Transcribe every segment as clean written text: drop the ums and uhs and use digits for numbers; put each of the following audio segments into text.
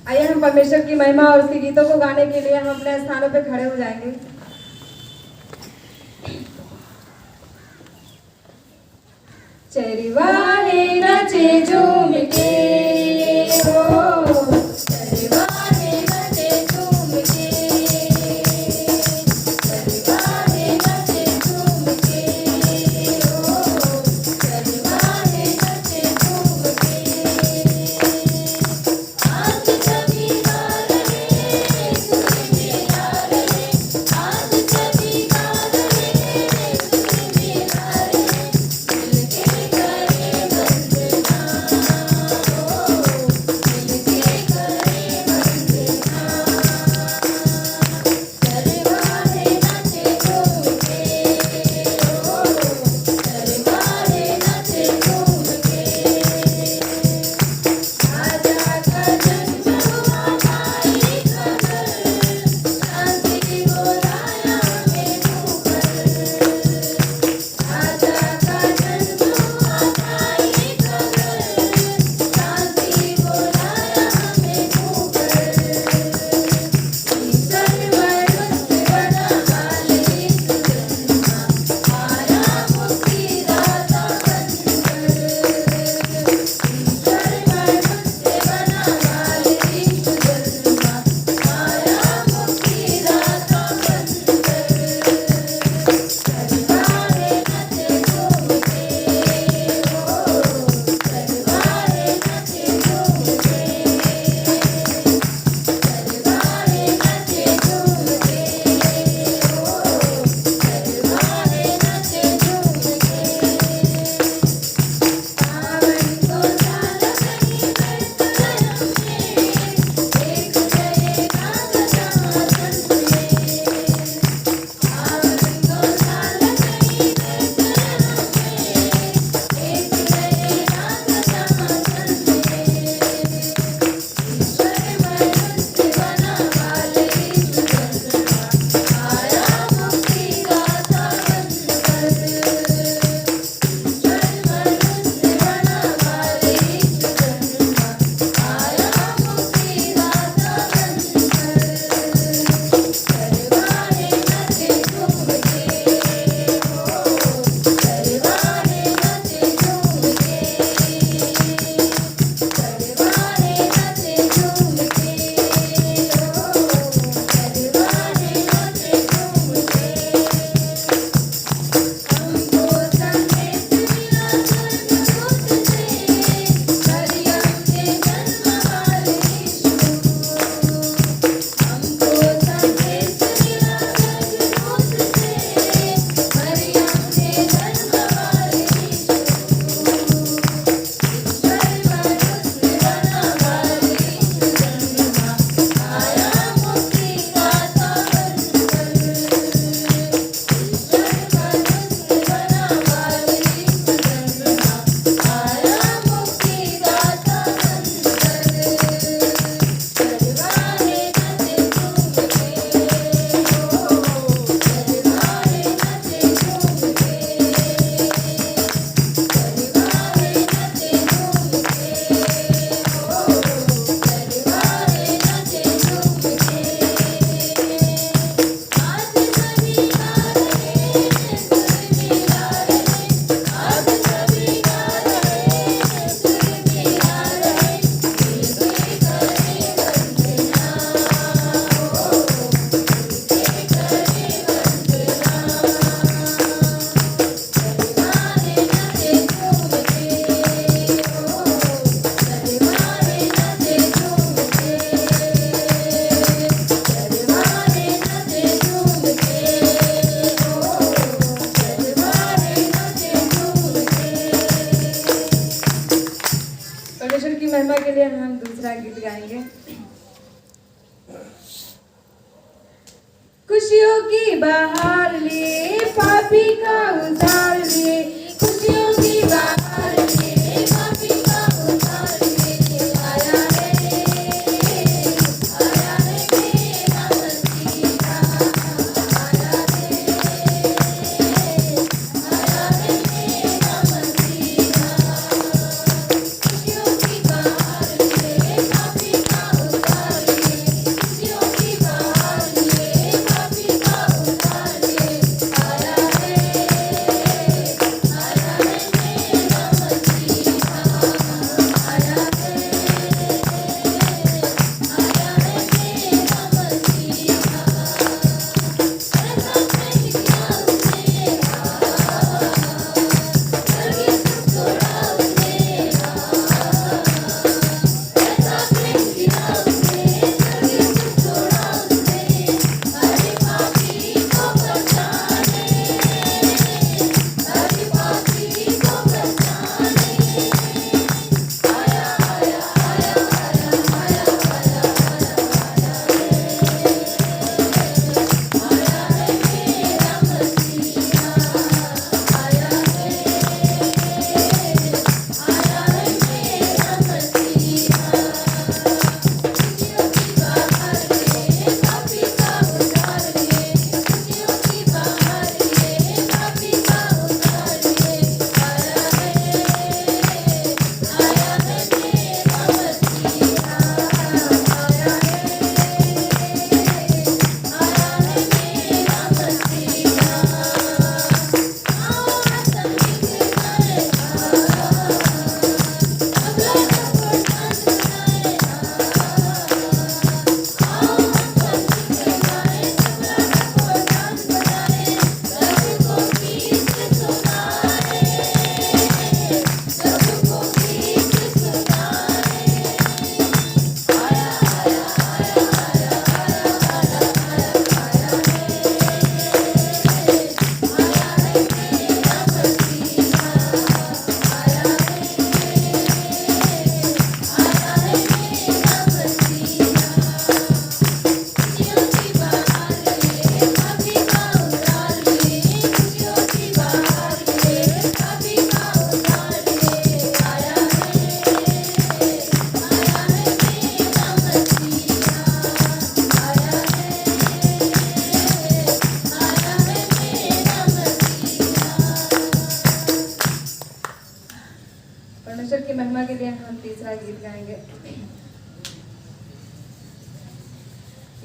आइए हम परमेश्वर की महिमा और उसके गीतों को गाने के लिए हम अपने स्थानों पे खड़े हो जाएंगे। चरिवारे नचे झूम के हो, चरिवारे नचे झूम के, चरिवारे नचे झूम के हो, चरिवारे नचे झूम के। आज सभी गा रहे सुर में गा रहे, आज सभी गा रहे सुर में गा रहे, मिलके करे वंदना हो, मिलके करे वंदना। चरवाहे नाचे झूम के हो, चरवाहे नाचे झूम के। राजा का जन्म हुआ भाई खबर, शांति बोलाया मेनू पर। राजा का जन्म हुआ भाई खबर, शांति बोलाया मेनू पर। ईश्वर मनुष्य बना बाल इस जन्मा, आया मुक्ति दाता बनकर। ईश्वर मनुष्य बना बाल इस जन्मा, आया मुक्ति दाता बनकर। चरवाहे नचे झूम के हो, चरवाहे नचे झूम के, चरवाहे नचे झूम के हो, चरवाहे नचे झूम के। पावन को साल कहीं बेतलहम में, एक जयेगा गजानन में। पावन को साल कहीं बेतलहम में, एक जयेगा गजानन में। ईश्वर मनुष्य बना बाल इस जन्मा, आया मुक्ति दाता बनकर। ईश्वर मनुष्य बना बाल इस जन्मा, आया मुक्ति दाता बनकर। चरवाहे नचे झूम के हो, चरवाहे नचे झूम के, चरवाहे नचे झूम के हो, चरवाहे नचे झूम के। हमको संदेश मिला स्वर्गदूत से, मरियम के जन्म वाले यीशु। हमको संदेश मिला स्वर्गदूत से, मरियम के जन्म वाले यीशु। ईश्वर मनुष्य बना बाल इस जन्मा, आया मुक्ति दाता बनकर। ईश्वर मनुष्य बना बाल इस जन्मा, आया मुक्ति दाता बनकर। चरवाहे नचे झूम के हो, चरवाहे नचे झूम के, चरवाहे नचे झूम के हो, चरवाहे नचे झूम के। आज सभी गा रहे सुर में गा रहे, आज सभी गा रहे सुर में गा रहे, मिलके करे वंदना हो, मिलके करे वंदना। चरवाहे नचे झूम के हो, चरवाहे नचे झूम के, चरवाहे नचे झूम के हो, चरवाहे नचे झूम के। परमेश्वर की महिमा के लिए हम दूसरा गीत गाएंगे। खुशियों की बहार लिए पापी का उद्धार लिए, खुशियों की बहार लिए पापी का उद्धार लिए। आया है मेरा मसीहा, आया है मेरा मसीहा। खुशियों की बहार लिए पापी का उद्धार गाएंगे।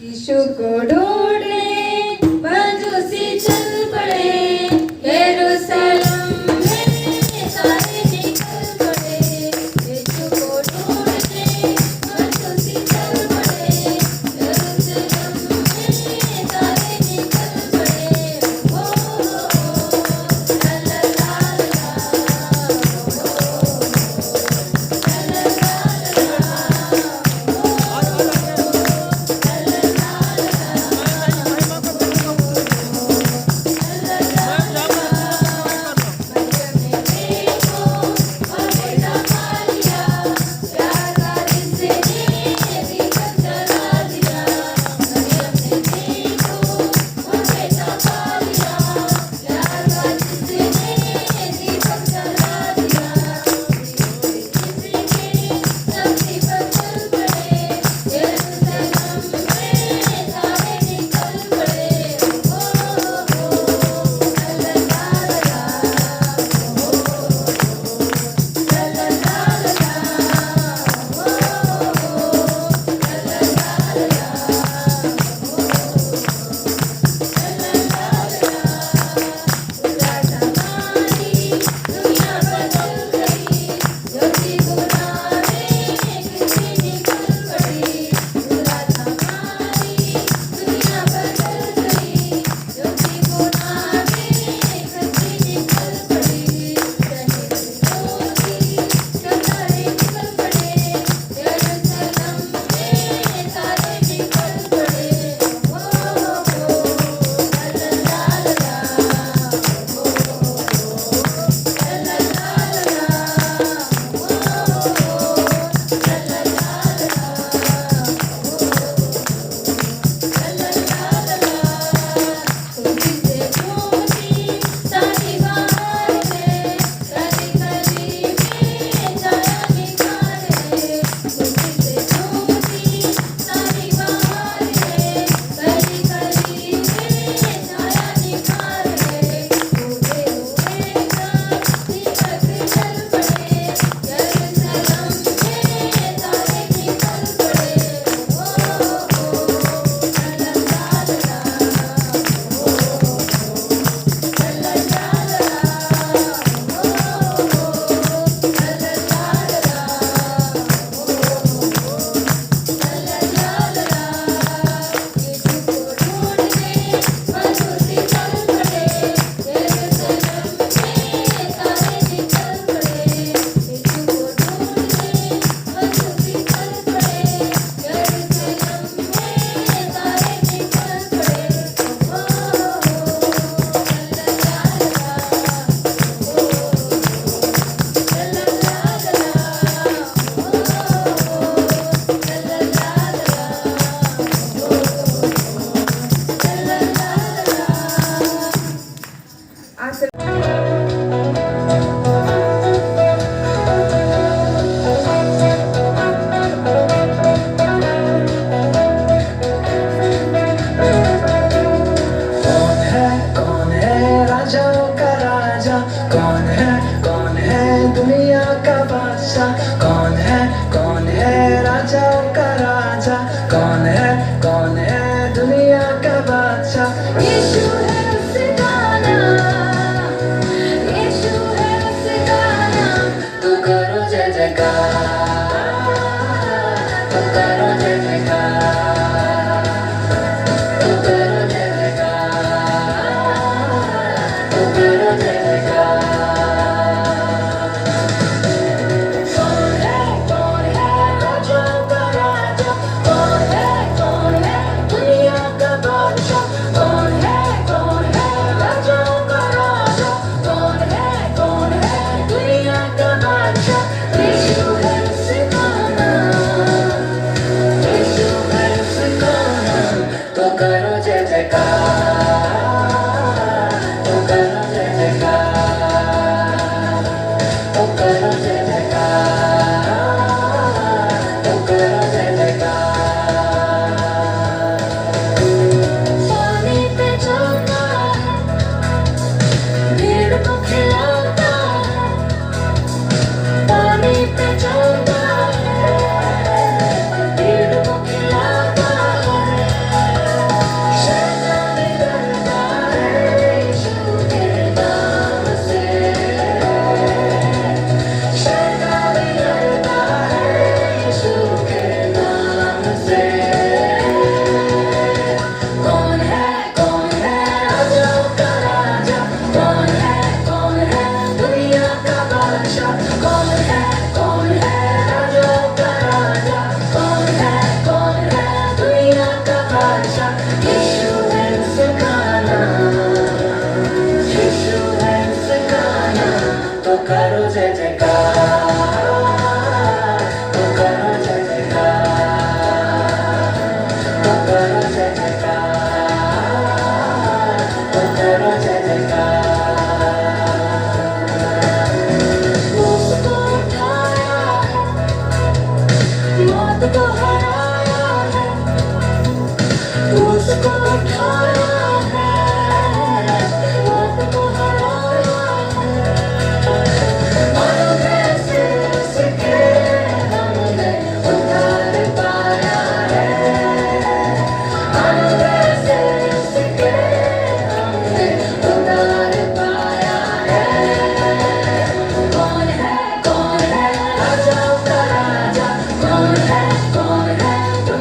यीशु को ढूंढने मजूसी चल पड़े, यरूशलेम में सारे निकल पड़े। यीशु को ढूंढने मजूसी चल पड़े, यरूशलेम में सारे निकल पड़े। ओ ला ला ला ला,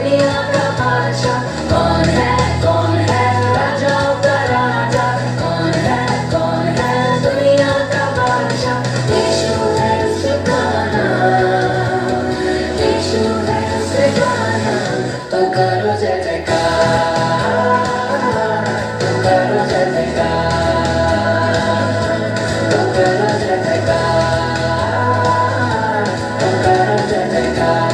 दुनिया का बादशाह कौन है राजाओं का राजा कौन है दुनिया का बादशाह यीशु है उसका नाम यीशु है उसका नाम तो करो जय जयकार तो करो जय जयकार तो करो जय जयकार तो करो जय जयकार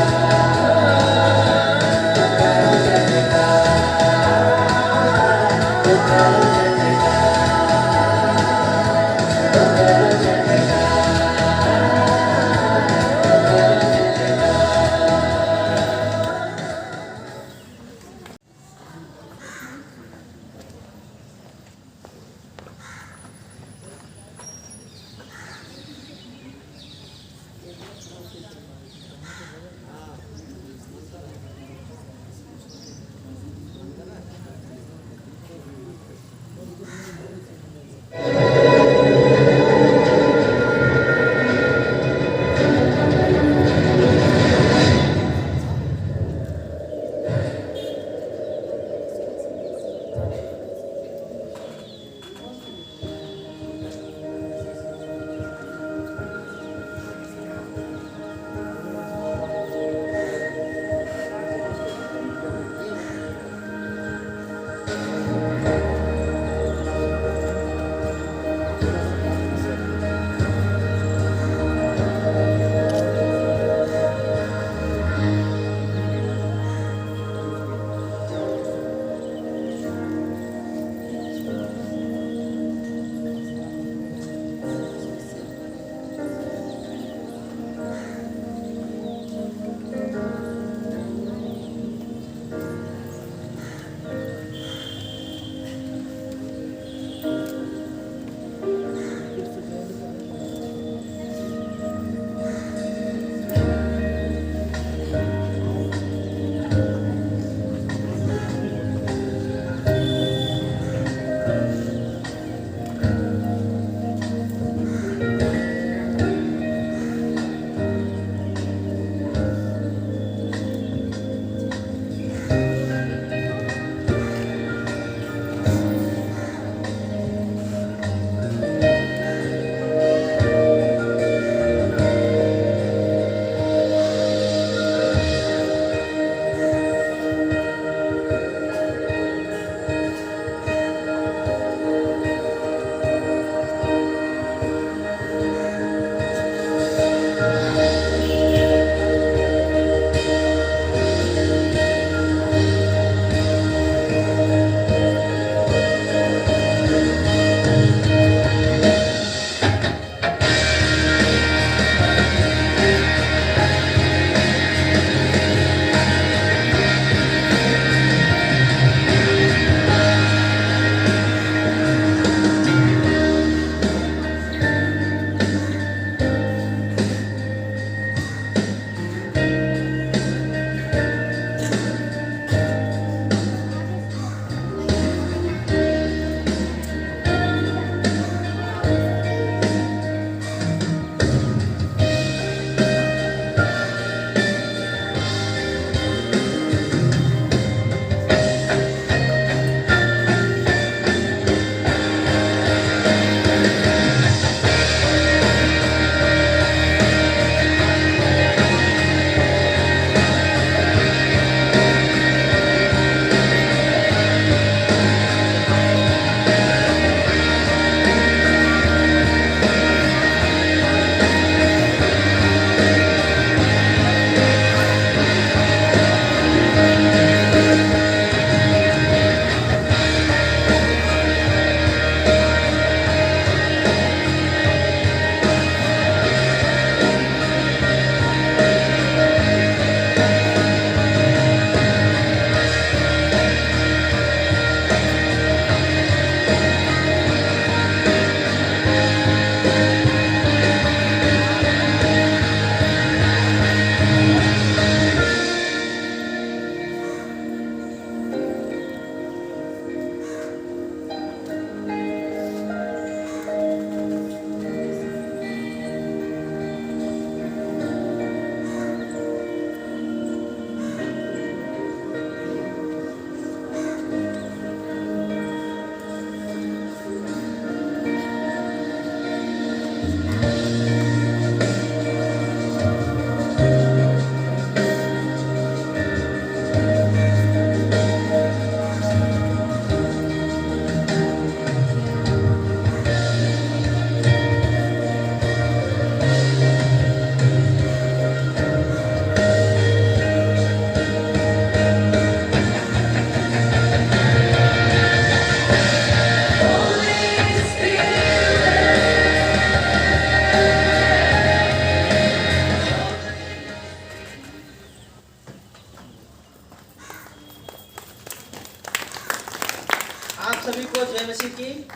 सभी को जय मसीह की।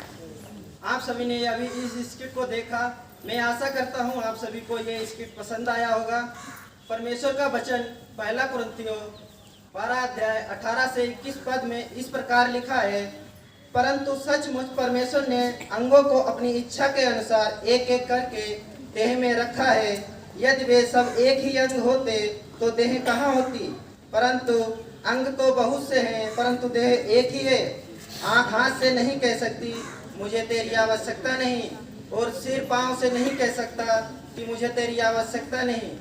आप सभी ने अभी इस स्किट को देखा। मैं आशा करता हूं आप सभी को ये स्किट पसंद आया होगा। परमेश्वर का वचन पहला कुरिन्थियों 12 अध्याय 18 से 21 पद में इस प्रकार लिखा है, परंतु सचमुच परमेश्वर ने अंगों को अपनी इच्छा के अनुसार एक एक करके देह में रखा है। यदि वे सब एक ही अंग होते तो देह कहाँ होती, परंतु अंग तो बहुत से हैं परंतु देह एक ही है। आँख हाथ से नहीं कह सकती मुझे तेरी आवश्यकता नहीं, और सिर पाँव से नहीं कह सकता कि मुझे तेरी आवश्यकता नहीं।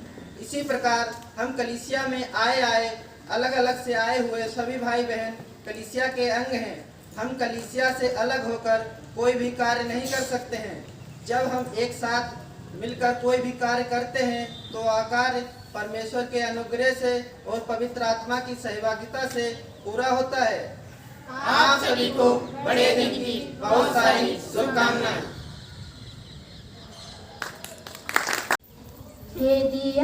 इसी प्रकार हम कलीसिया में आए अलग अलग से आए हुए सभी भाई बहन कलीसिया के अंग हैं। हम कलीसिया से अलग होकर कोई भी कार्य नहीं कर सकते हैं। जब हम एक साथ मिलकर कोई भी कार्य करते हैं तो वह कार्य परमेश्वर के अनुग्रह से और पवित्र आत्मा की सहभागिता से पूरा होता है। आप सभी को बड़े दिन की बहुत सारी शुभकामनाएं। दे दी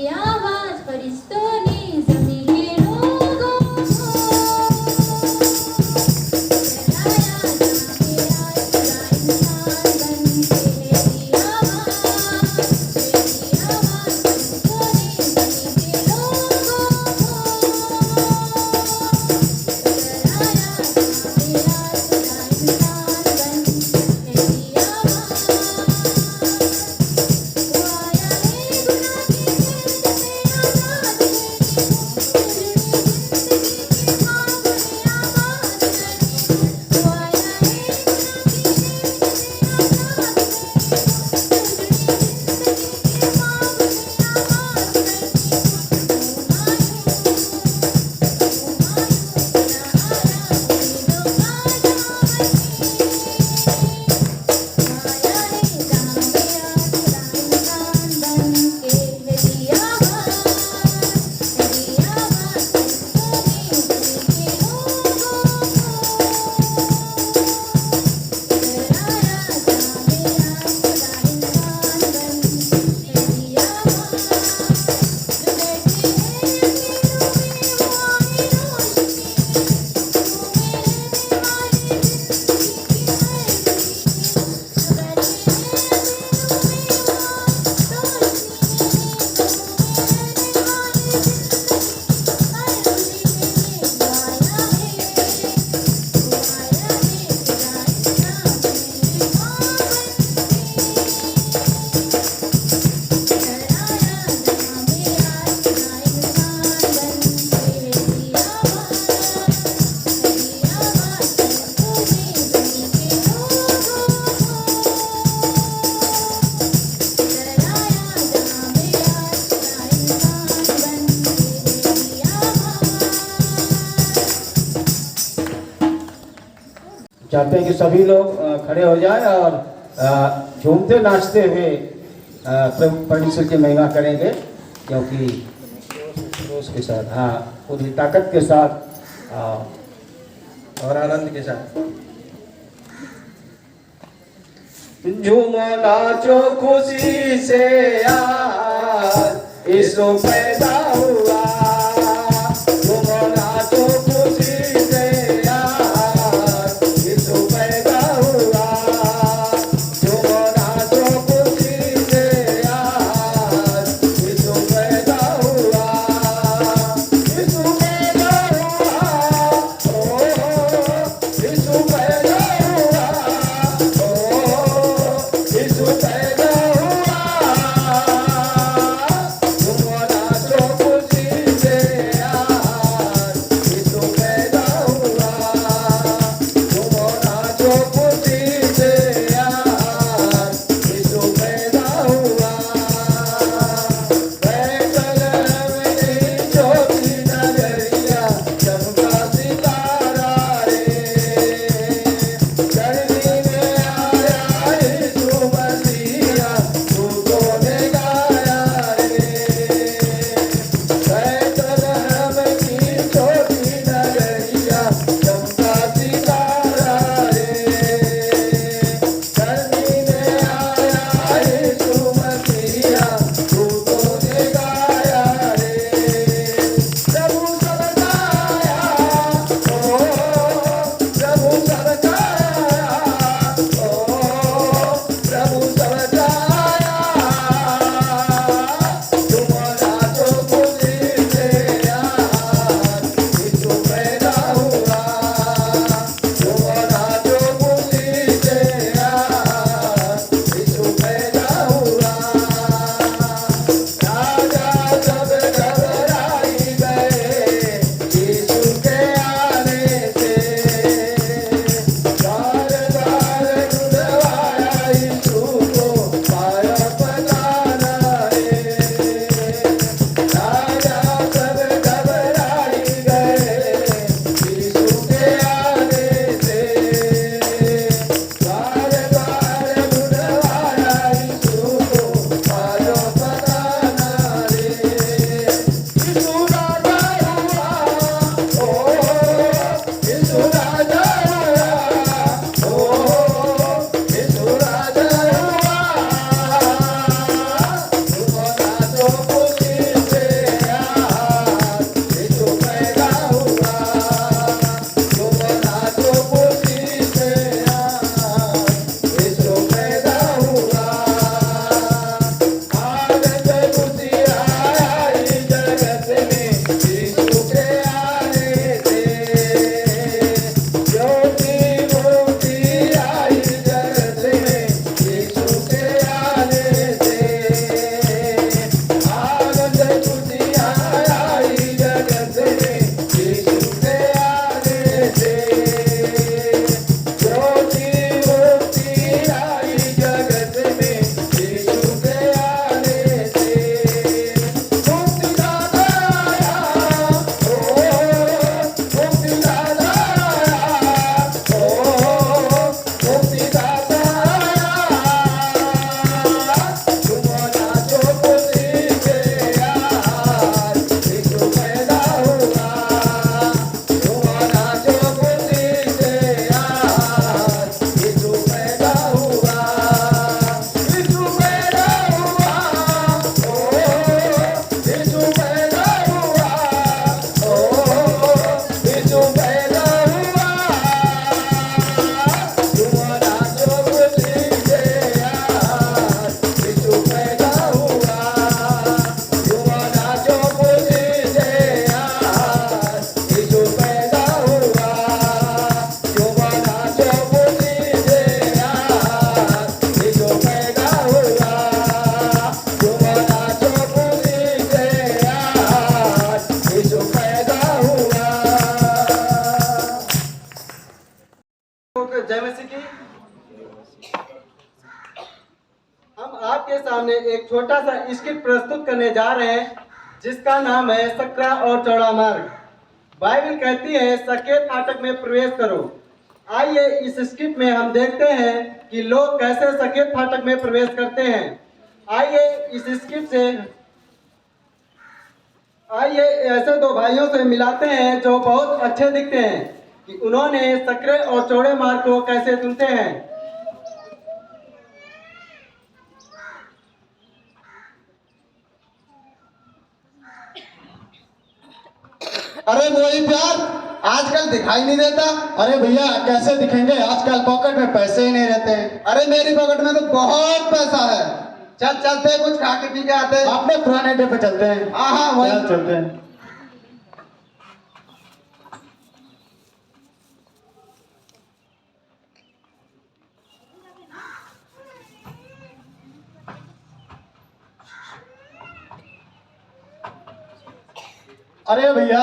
आवाज फरिश्तों ने ज़मीन लोगों को, चलाया जहाँ मेरा इंसान बन के। दे दी आवाज फरिश्तों ने ज़मीन लोगों को, चलाया जहाँ मेरा इंसान बन के। दे दी आवाज चाहते हैं कि सभी लोग खड़े हो जाएं और झूमते नाचते हुए परमेश्वर की महिमा करेंगे, क्योंकि जोश के साथ, हाँ, पूरी ताकत के साथ और आनंद के साथ। झूमो नाचो खुशी से आज यीशु पैदा हुआ। झूमो नाचो खुशी से आज यीशु पैदा हुआ। झूमो नाचो खुशी से आज यीशु पैदा हुआ। यीशु पैदा हुआ, ओ यीशु पैदा हुआ, ओ यीशु पैदा हुआ। झूमो नाचो खुशी जय मसीह की। हम आपके सामने एक छोटा सा स्किट प्रस्तुत करने जा रहे हैं जिसका नाम है सकरा और चौड़ा मार्ग। बाइबल कहती है सकेत फाटक में प्रवेश करो। आइए इस स्किट में हम देखते हैं कि लोग कैसे सकेत फाटक में प्रवेश करते हैं। आइए इस स्किट से आइए ऐसे दो भाइयों से मिलाते हैं जो बहुत अच्छे दिखते हैं कि उन्होंने सकरे और चौड़े मार्ग को कैसे चुनते हैं। अरे वही प्यार आजकल दिखाई नहीं देता। अरे भैया कैसे दिखेंगे, आजकल पॉकेट में पैसे ही नहीं रहते हैं। अरे मेरी पॉकेट में तो बहुत पैसा है। चल चलते हैं, कुछ खा के पी के आते हैं। अपने पुराने अड्डे पे चलते हैं। हाँ हाँ वही चल चलते हैं। अरे भैया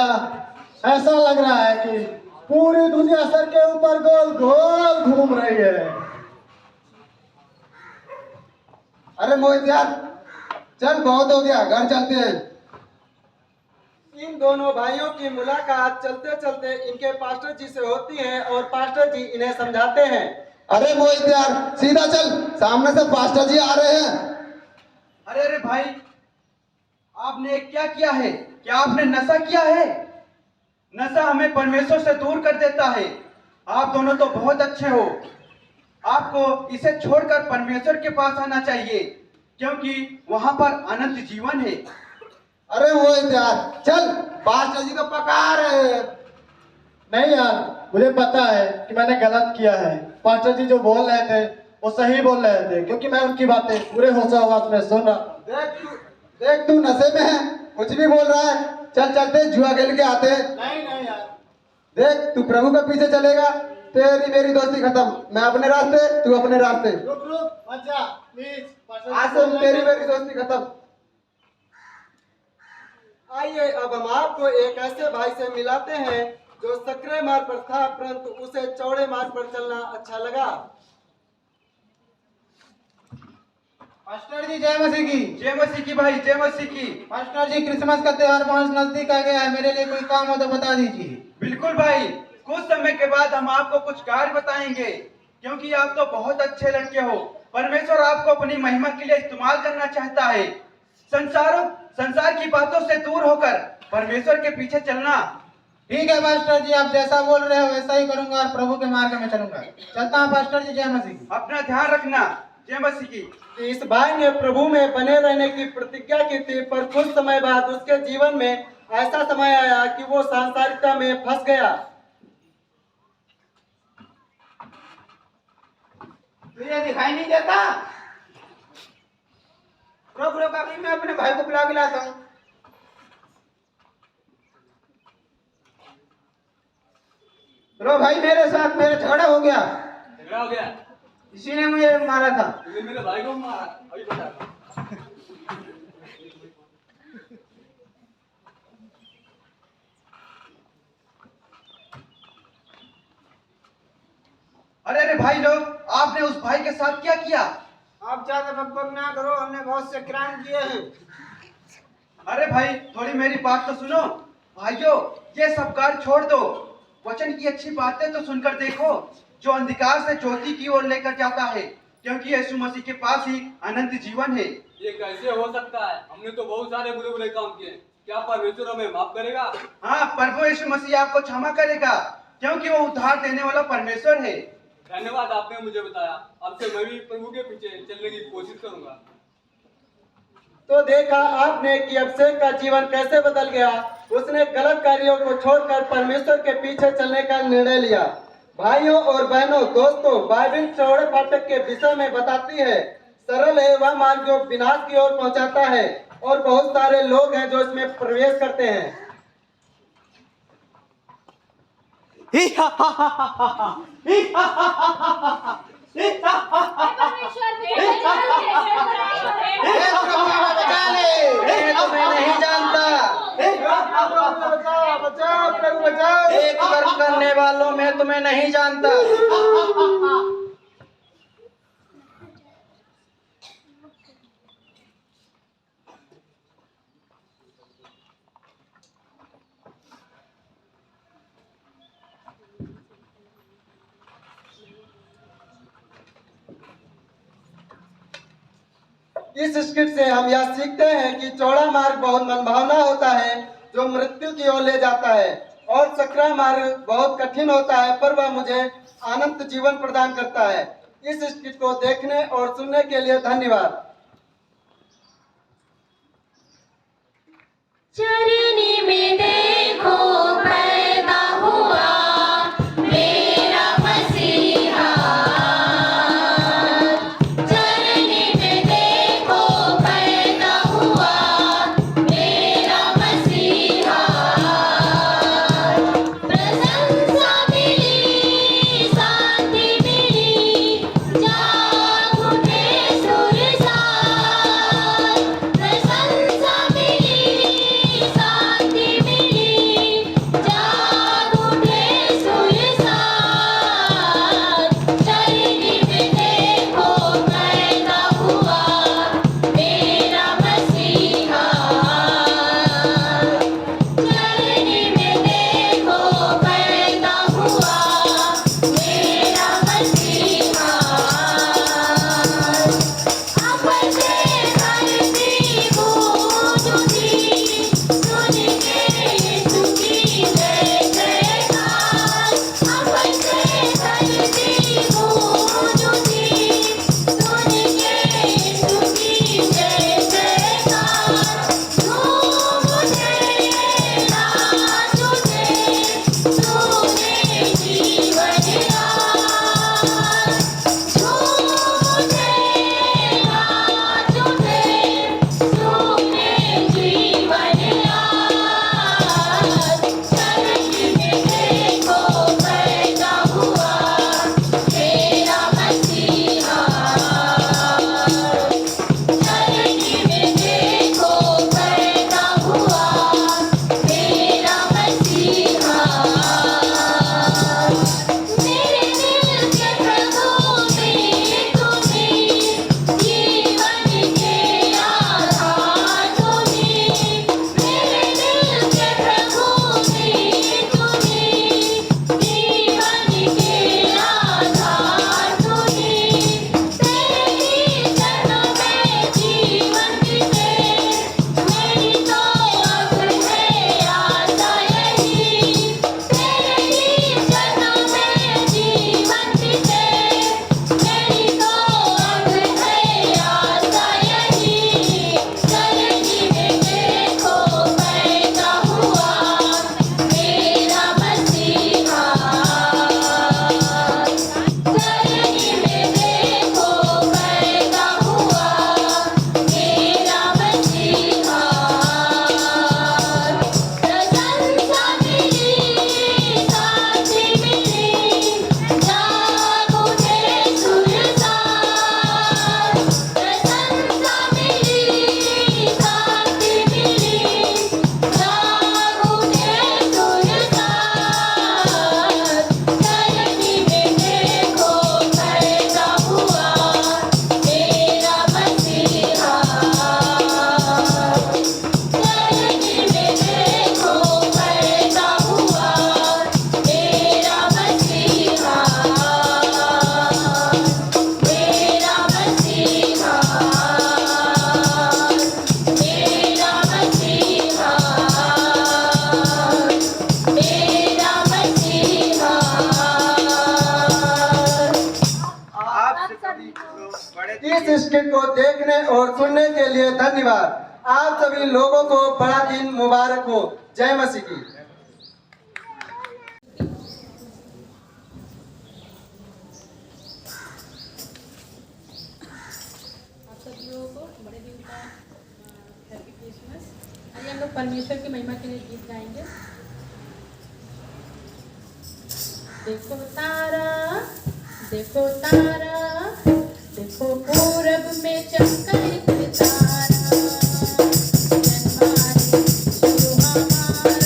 ऐसा लग रहा है कि पूरी दुनिया सर के ऊपर गोल गोल घूम रही है। अरे मोहित यार चल बहुत हो गया, घर चलते हैं। इन दोनों भाइयों की मुलाकात चलते चलते इनके पास्टर जी से होती है और पास्टर जी इन्हें समझाते हैं। अरे मोहित यार सीधा चल, सामने से पास्टर जी आ रहे हैं। अरे अरे भाई, आपने क्या किया है? क्या आपने नशा किया है? नशा हमें परमेश्वर से दूर कर देता है। आप दोनों तो बहुत अच्छे हो। आपको इसे छोड़कर परमेश्वर के पास आना चाहिए क्योंकि वहां पर अनंत जीवन है। अरे मोहित यार चल, पास्टर जी को पका रहे हैं। नहीं यार, मुझे पता है कि मैंने गलत किया है। पास्टर जी जो बोल रहे थे वो सही बोल रहे थे, क्योंकि मैं उनकी बातें पूरे होशो-हवास में सुन रहा। देख तू नशे में है, कुछ भी बोल रहा है। चल चलते जुआ खेल के आते हैं। नहीं नहीं यार, देख तू प्रभु के पीछे चलेगा, तेरी मेरी दोस्ती खत्म। मैं अपने रास्ते, तू अपने रास्ते। रुक रुक मत जा प्लीज। आज से तेरी मेरी दोस्ती खत्म। आइए अब हम आपको एक ऐसे भाई से मिलाते हैं जो सकरे मार्ग पर था परंतु उसे चौड़े मार्ग पर चलना अच्छा लगा। पास्टर जी जय मसीह की। जय मसीह की भाई, जय मसीह की। पास्टर जी क्रिसमस का त्योहार बहुत नजदीक आ गया है, मेरे लिए कोई काम हो तो बता दीजिए। बिल्कुल भाई, कुछ समय के बाद हम आपको कुछ कार्य बताएंगे क्योंकि आप तो बहुत अच्छे लड़के हो। परमेश्वर आपको अपनी महिमा के लिए इस्तेमाल करना चाहता है। संसार की बातों से दूर होकर परमेश्वर के पीछे चलना। ठीक है पास्टर जी, आप जैसा बोल रहे हो वैसा ही करूंगा और प्रभु के मार्ग में चलूंगा। चलता हूँ पास्टर जी, जय मसीह की। अपना ध्यान रखना। जय मसीह की। इस भाई ने प्रभु में बने रहने की प्रतिज्ञा की थी, पर कुछ समय बाद उसके जीवन में ऐसा समय आया कि वो सांसारिकता में फंस गया। तुझे दिखाई नहीं देता? रुक रुक, अभी मैं अपने भाई को बुला के लाता हूँ। रो भाई, मेरे साथ मेरा झगड़ा हो गया। झगड़ा हो गया? इसी ने मुझे मारा था। तुमने मेरे भाई को मारा? अभी बता। अरे अरे भाई लोग, आपने उस भाई के साथ क्या किया? आप ज्यादा बकबक ना करो, हमने बहुत से क्राइम किए हैं। अरे भाई थोड़ी मेरी बात तो सुनो। भाइयों, ये सब कार्य छोड़ दो। वचन की अच्छी बातें तो सुनकर देखो जो अंधकार से ज्योति की ओर लेकर जाता है, क्योंकि यीशु मसीह के पास ही अनंत जीवन है। ये कैसे हो सकता है? हमने तो बहुत सारे बुरे बुरे काम किए। क्या परमेश्वर हमें माफ करेगा? हाँ, प्रभु यीशु मसीह आपको क्षमा करेगा क्योंकि वो उद्धार देने वाला परमेश्वर है। धन्यवाद, आपने मुझे बताया। अब से मैं भी प्रभु के पीछे चलने की कोशिश करूंगा। तो देखा आपने कि अभिषेक का जीवन कैसे बदल गया। उसने गलत कार्यों को छोड़कर परमेश्वर के पीछे चलने का निर्णय लिया। भाइयों और बहनों, दोस्तों, बाइबल चौड़े फाटक के विषय में बताती है सरल है वह मार्ग जो विनाश की ओर पहुंचाता है और बहुत सारे लोग हैं जो इसमें प्रवेश करते हैं। मैं नहीं जानता। बचाओ प्रभु बचाओ। एक कर्म करने वालों में तुम्हें नहीं जानता। इस स्किट से हम यह सीखते हैं कि चौड़ा मार्ग बहुत मनभावना होता है जो मृत्यु की ओर ले जाता है, और सकरा मार्ग बहुत कठिन होता है पर वह मुझे अनंत जीवन प्रदान करता है। इस स्किट को देखने और सुनने के लिए धन्यवाद। चरनी में देखो पैदा हुआ मेरा मसीहा। चरनी में देखो पैदा हुआ मेरा मसीहा। प्रशंसा मिली, शांति मिली, जाग उठे सुरसार। प्रशंसा मिली, शांति मिली, जाग उठे सुरसार। चरनी में देखो पैदा हुआ मेरा मसीहा। चरनी में देखो पैदा हुआ मेरा मसीहा। अपने धरती गूंज उठी, सुन के यीशु की जय जयकार। अपने धरती गूंज उठी, सुन के यीशु की जय जयकार। झूम उठे, नाच उठे, तूने जीवन दान। झूम उठे, नाच उठे, तूने जीवन दान। चरनी में देखो पैदा हुआ मेरा मसीहा। चरनी में देखो पैदा हुआ मेरा मसीहा। मेरे दिल के प्रभु में तुम्हें, जीवन के आधार तुम्हें। मेरे दिल के प्रभु में तुम्हें, जीवन के आधार तुम्हें। तेरे ही चरणों में जीवन बीते, मेरी तो अब है आशा यही। तेरे ही चरणों में जीवन बीते, मेरी तो अब है आशा यही। चरनी में देखो पैदा हुआ मेरा मसीहा। चरनी में देखो पैदा हुआ मेरा मसीहा। प्रशंसा मिली, शांति मिली, जाग उठे सुरसार। प्रशंसा मिली, शांति मिली, जाग उठे सुरसार। चरनी में देखो पैदा हुआ मेरा मसीहा। चरनी में देखो पैदा हुआ मेरा मसीहा। मेरा मसीहा, मेरा मसीहा, मेरा मसीहा। इस स्किट को देखने और सुनने के लिए धन्यवाद। आप सभी लोगों को बड़ा दिन मुबारक हो। जय मसीह की। आप सभी लोगों को बड़े दिन का हैप्पी क्रिसमस। आइए हम लोग परमेश्वर की महिमा के लिए गीत गाएंगे। देखो तारा, देखो तारा, देखो पूरब में चमका एक तारा। जन्मा यीशु हमारा,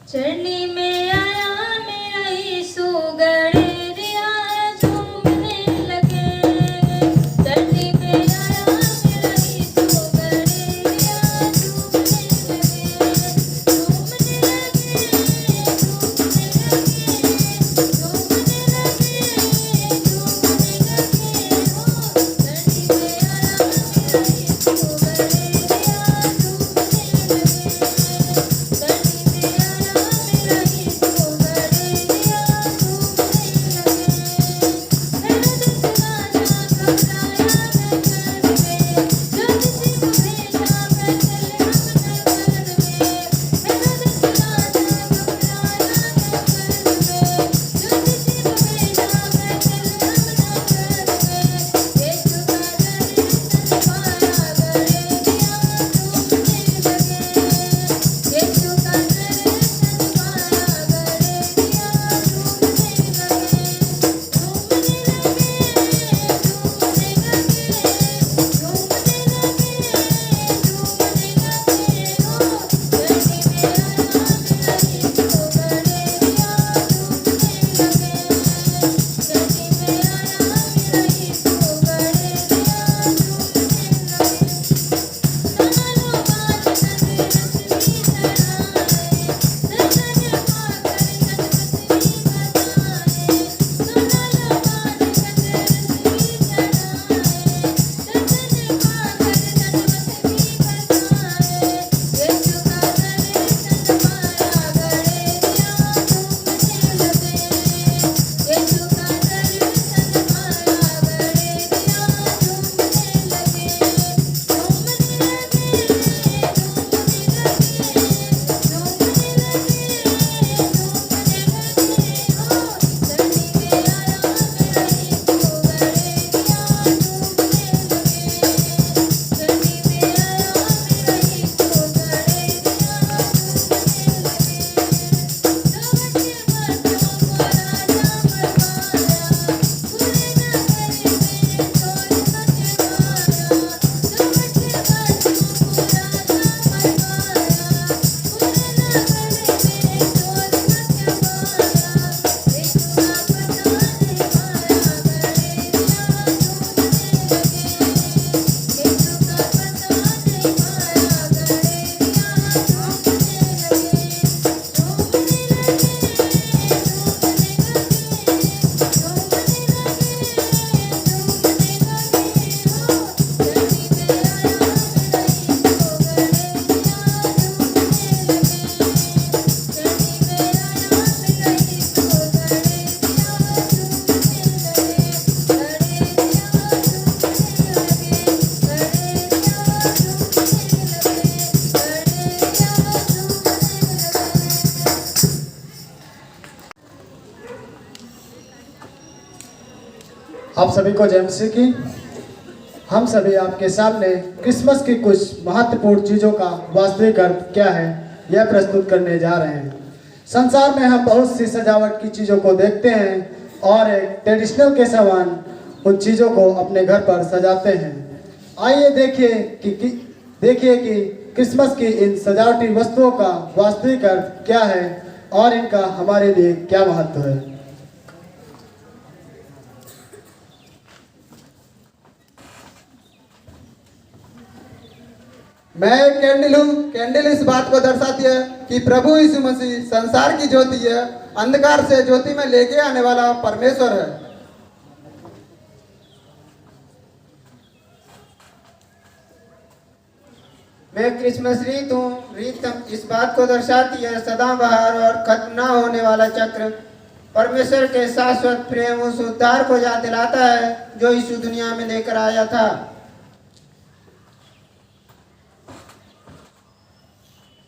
चरनी में आया मेरा यीशु गड़ेरिया झूमने लगे। चरनी में आया मेरा यीशु गड़ेरिया झूमने लगे। झूमने लगे, झूमने लगे, झूमने लगे, झूमने लगे। हो चरनी में आया मेरा यीशु गड़ेरिया झूमने लगे। चरनी में आया मेरा यीशु गड़ेरिया आप सभी को जय मसीह की। हम सभी आपके सामने क्रिसमस की कुछ महत्वपूर्ण चीज़ों का वास्तविक अर्थ क्या है यह प्रस्तुत करने जा रहे हैं। संसार में हम बहुत सी सजावट की चीज़ों को देखते हैं और एक ट्रेडिशनल के समान उन चीज़ों को अपने घर पर सजाते हैं आइए देखिए कि क्रिसमस की इन सजावटी वस्तुओं का वास्तविक अर्थ क्या है और इनका हमारे लिए क्या महत्व है। मैं एक कैंडल हूँ। कैंडल इस बात को दर्शाती है कि प्रभु यीशु मसीह संसार की ज्योति है, अंधकार से ज्योति में लेके आने वाला परमेश्वर है। मैं क्रिसमस रीत हूँ। रीत इस बात को दर्शाती है सदाबहार और खत्म न होने वाला चक्र परमेश्वर के शाश्वत प्रेम उस उद्धार को याद दिलाता है जो यीशु दुनिया में लेकर आया था।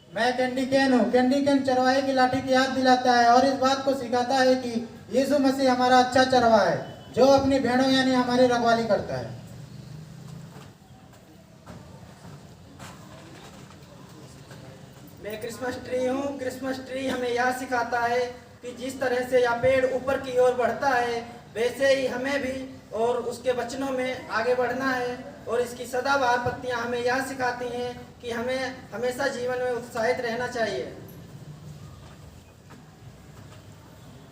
मैं कैंडी कैन हूँ। कैंडी कैन चरवाहे की लाठी की याद दिलाता है और इस बात को सिखाता है कि यीशु मसीह हमारा अच्छा चरवाहा है जो अपनी भेड़ों यानी हमारी रखवाली करता है। मैं क्रिसमस ट्री हूँ। क्रिसमस ट्री हमें यह सिखाता है कि जिस तरह से यह पेड़ ऊपर की ओर बढ़ता है वैसे ही हमें भी और उसके बचनों में आगे बढ़ना है। और इसकी सदाबहार पत्तियां हमें यह सिखाती हैं कि हमें हमेशा जीवन में उत्साहित रहना चाहिए।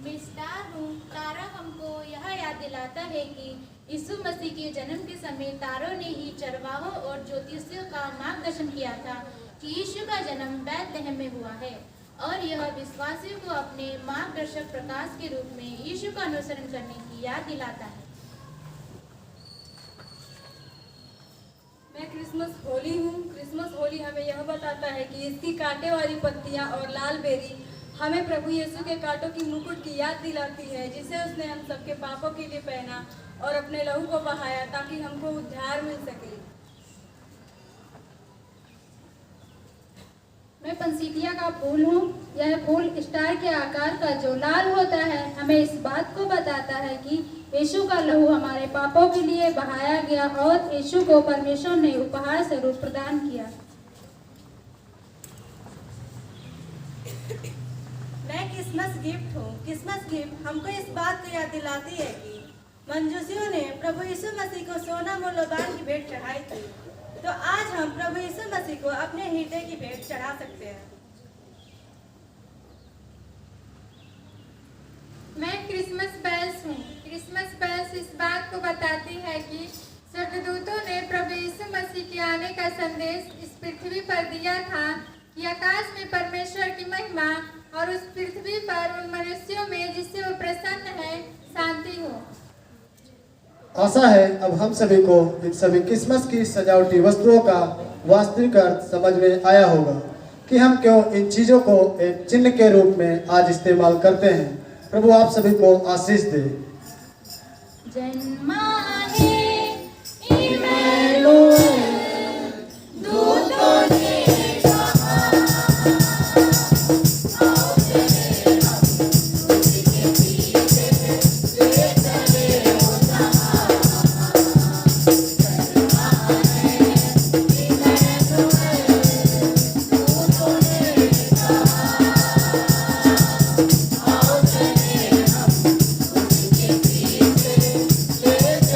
मैं स्टार हूँ। तारा हमको यह याद दिलाता है कि यीशु मसीह के जन्म के समय तारों ने ही चरवाहों और ज्योतिषियों का मार्गदर्शन किया था कि यीशु का जन्म बैतलहम में हुआ है और यह विश्वासियों को अपने मार्गदर्शक प्रकाश के रूप में यीशु का अनुसरण करने की याद दिलाता है। मैं क्रिसमस होली हूँ। क्रिसमस होली हमें यह बताता है कि इसकी कांटे वाली पत्तियाँ और लाल बेरी हमें प्रभु यीशु के कांटों की मुकुट की याद दिलाती है जिसे उसने हम सबके पापों के लिए पहना और अपने लहू को बहाया ताकि हमको उद्धार मिल सके। मैं पंसीटिया का फूल हूँ। यह फूल स्टार के आकार का जो लाल होता है हमें इस बात को बताता है कि यीशु का लहू हमारे पापों के लिए बहाया गया और यीशु को परमेश्वर ने उपहार स्वरूप प्रदान किया। मैं क्रिसमस गिफ्ट हूँ। क्रिसमस गिफ्ट हमको इस बात को याद दिलाती है कि मंजूसियों ने प्रभु यीशु मसीह को सोना मूल्यवान की भेंट चढ़ाई थी, तो आज हम प्रभु यीशु मसीह को अपने हृदय की भेंट चढ़ा सकते हैं। मैं क्रिसमस बेल्स हूँ। क्रिसमस बेल्स इस बात को बताती है कि स्वर्गदूतों ने प्रभु यीशु मसीह के आने का संदेश इस पृथ्वी पर दिया था कि आकाश में परमेश्वर की महिमा और उस पृथ्वी पर उन मनुष्यों में जिससे वो प्रसन्न है शांति हो। आशा है अब हम सभी को इन सभी क्रिसमस की सजावटी वस्तुओं का वास्तविक अर्थ समझ में आया होगा कि हम क्यों इन चीज़ों को एक चिन्ह के रूप में आज इस्तेमाल करते हैं। प्रभु आप सभी को आशीष दे। जन्मा है इमैनुएल, दूतों ने ले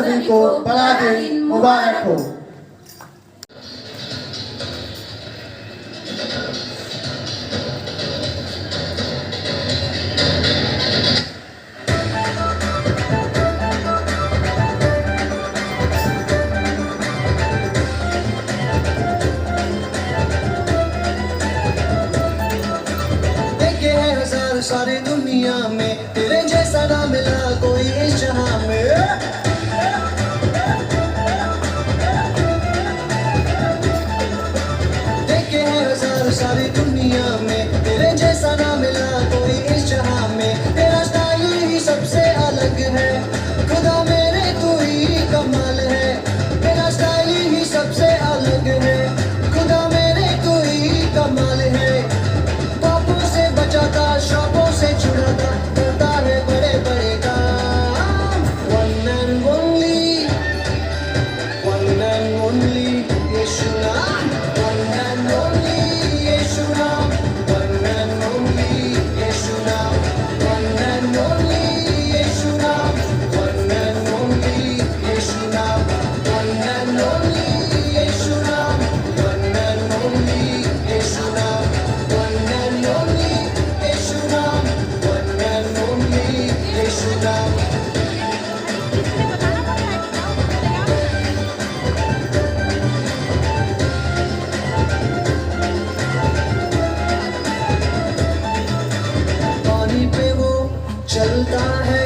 सभी को बड़ा दिन मुबारक हो। सारी दुनिया में तेरे जैसा ना मिला कोई इस जहां में। देखे हैं हजार सारी दुनिया में तेरे जैसा ना मिला कोई इस जहां में। तेरा स्टाइल ही सबसे अलग है खुदा मेरे तू ही कमाल है। तेरा स्टाइल ही सबसे अलग है खुदा मेरे तू ही कमाल है। पापों से बचाता श्रापों से छुड़ाता करता है बड़े बड़े काम। One and only यीशु नाम। One and only यीशु नाम। One and only यीशु नाम। One and only यीशु नाम। One and only यीशु नाम। One and only यीशु नाम। One and only यीशु नाम। One and only यीशु नाम। One and only यीशु नाम। पानी पे वो चलता है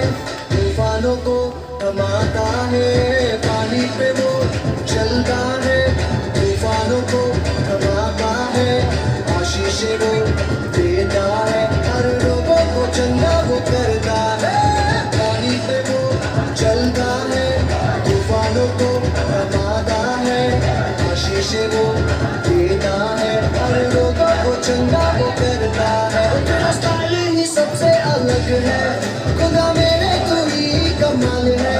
तूफानों को थमाता है। पानी पे वो चलता है तूफानों को थमाता है। आशीष वो देता है हर लोगों को चंगा वो करता है। पानी पे वो चलता है तूफानों को थमाता है। आशीष वो देता है हर लोगों को चंगा वो करता है। तेरा स्टाइल ही सबसे अलग है खुदा मेरे तू ही कमाल है।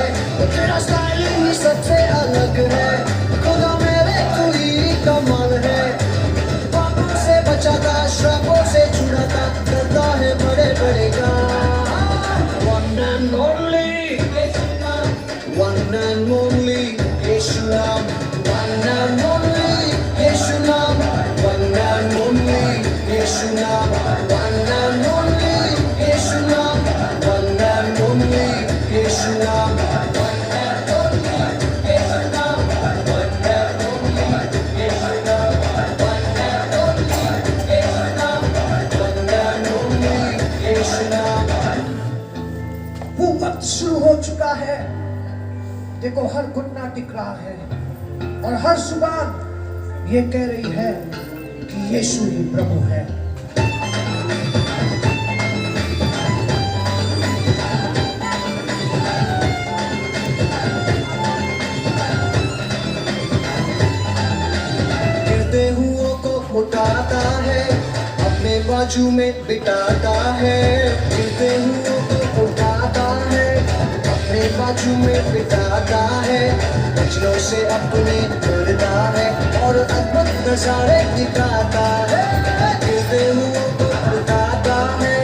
तेरा स्टाइल ही सबसे अलग है खुदा मेरे तू ही कमाल है। पापों से बचाता श्रापों से छुड़ाता करता है बड़े बड़े काम। One and only One and only यीशु नाम। One and only यीशु नाम। One and only यीशु नाम। One and only यीशु नाम। One and only यीशु नाम। One and only यीशु नाम। One and only यीशु नाम। One and only यीशु नाम। One and only यीशु नाम। वो वक्त शुरू हो चुका है। देखो हर घुटना टिक रहा है और हर जुबान ये कह रही है कि यीशु ही प्रभु है। गिरते हुओं को उठाता है अपने बाजू में बिठाता है। गिरते हुओं को उठाता है अपने बाजू में बिठाता है। बचनों से अपने करता है और अद्भुत नजारे दिखाता है। गिरते हुओं को उठाता है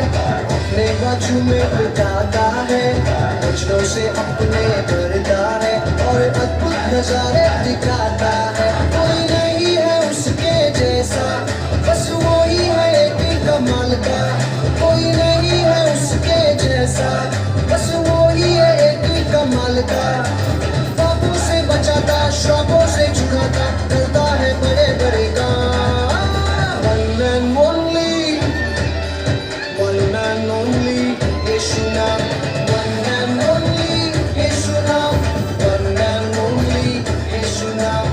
अपने बाजू में बिठाता है। बचनों से अपने करता है और अद्भुत नजारे दिखाता है। कोई नहीं है उसके जैसा बस वो ही है एक कमाल का। कोई नहीं है उसके जैसा बस वो ही है एक कमाल का। पापों से बचाता श्रापों से छुड़ाता करता है बड़े बड़े काम। One and only One and only यीशु नाम। One and only यीशु नाम। One and only यीशु नाम।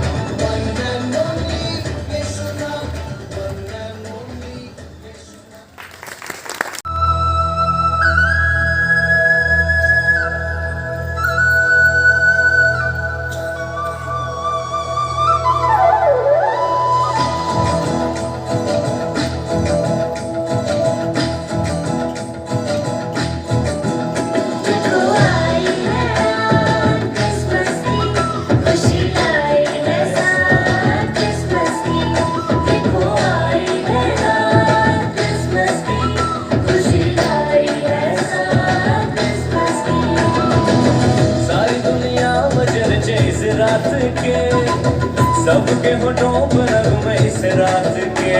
सबके होठों पर नगमे इस रात के,